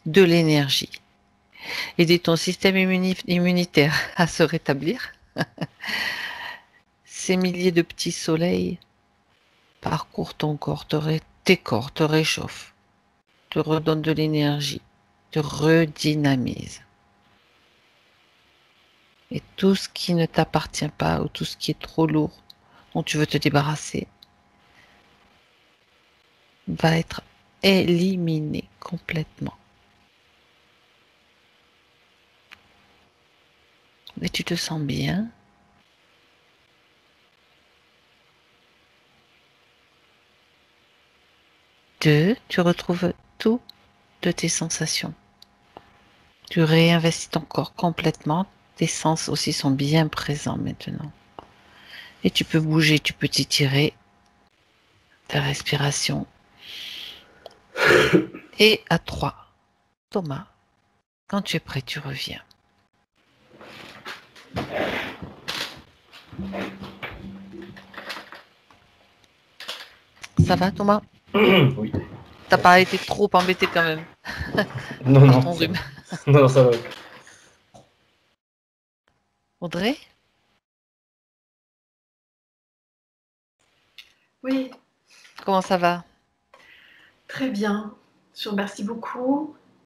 de l'énergie, aider ton système immunitaire à se rétablir. Ces milliers de petits soleils parcourent ton corps, tes corps, te réchauffent, te redonnent de l'énergie, te redynamise. Et tout ce qui ne t'appartient pas ou tout ce qui est trop lourd, dont tu veux te débarrasser, va être éliminé complètement. Mais tu te sens bien. 2, tu retrouves tout de tes sensations. Tu réinvestis ton corps complètement. Tes sens aussi sont bien présents maintenant. Et tu peux bouger, tu peux t'étirer, ta respiration. Et à 3, Thomas, quand tu es prêt, tu reviens. Ça va, Thomas? Oui. T'as pas été trop embêté quand même Non, par non, ton rhume. non, ça va. Audrey? Oui, Comment ça va? très bien. Je vous remercie beaucoup.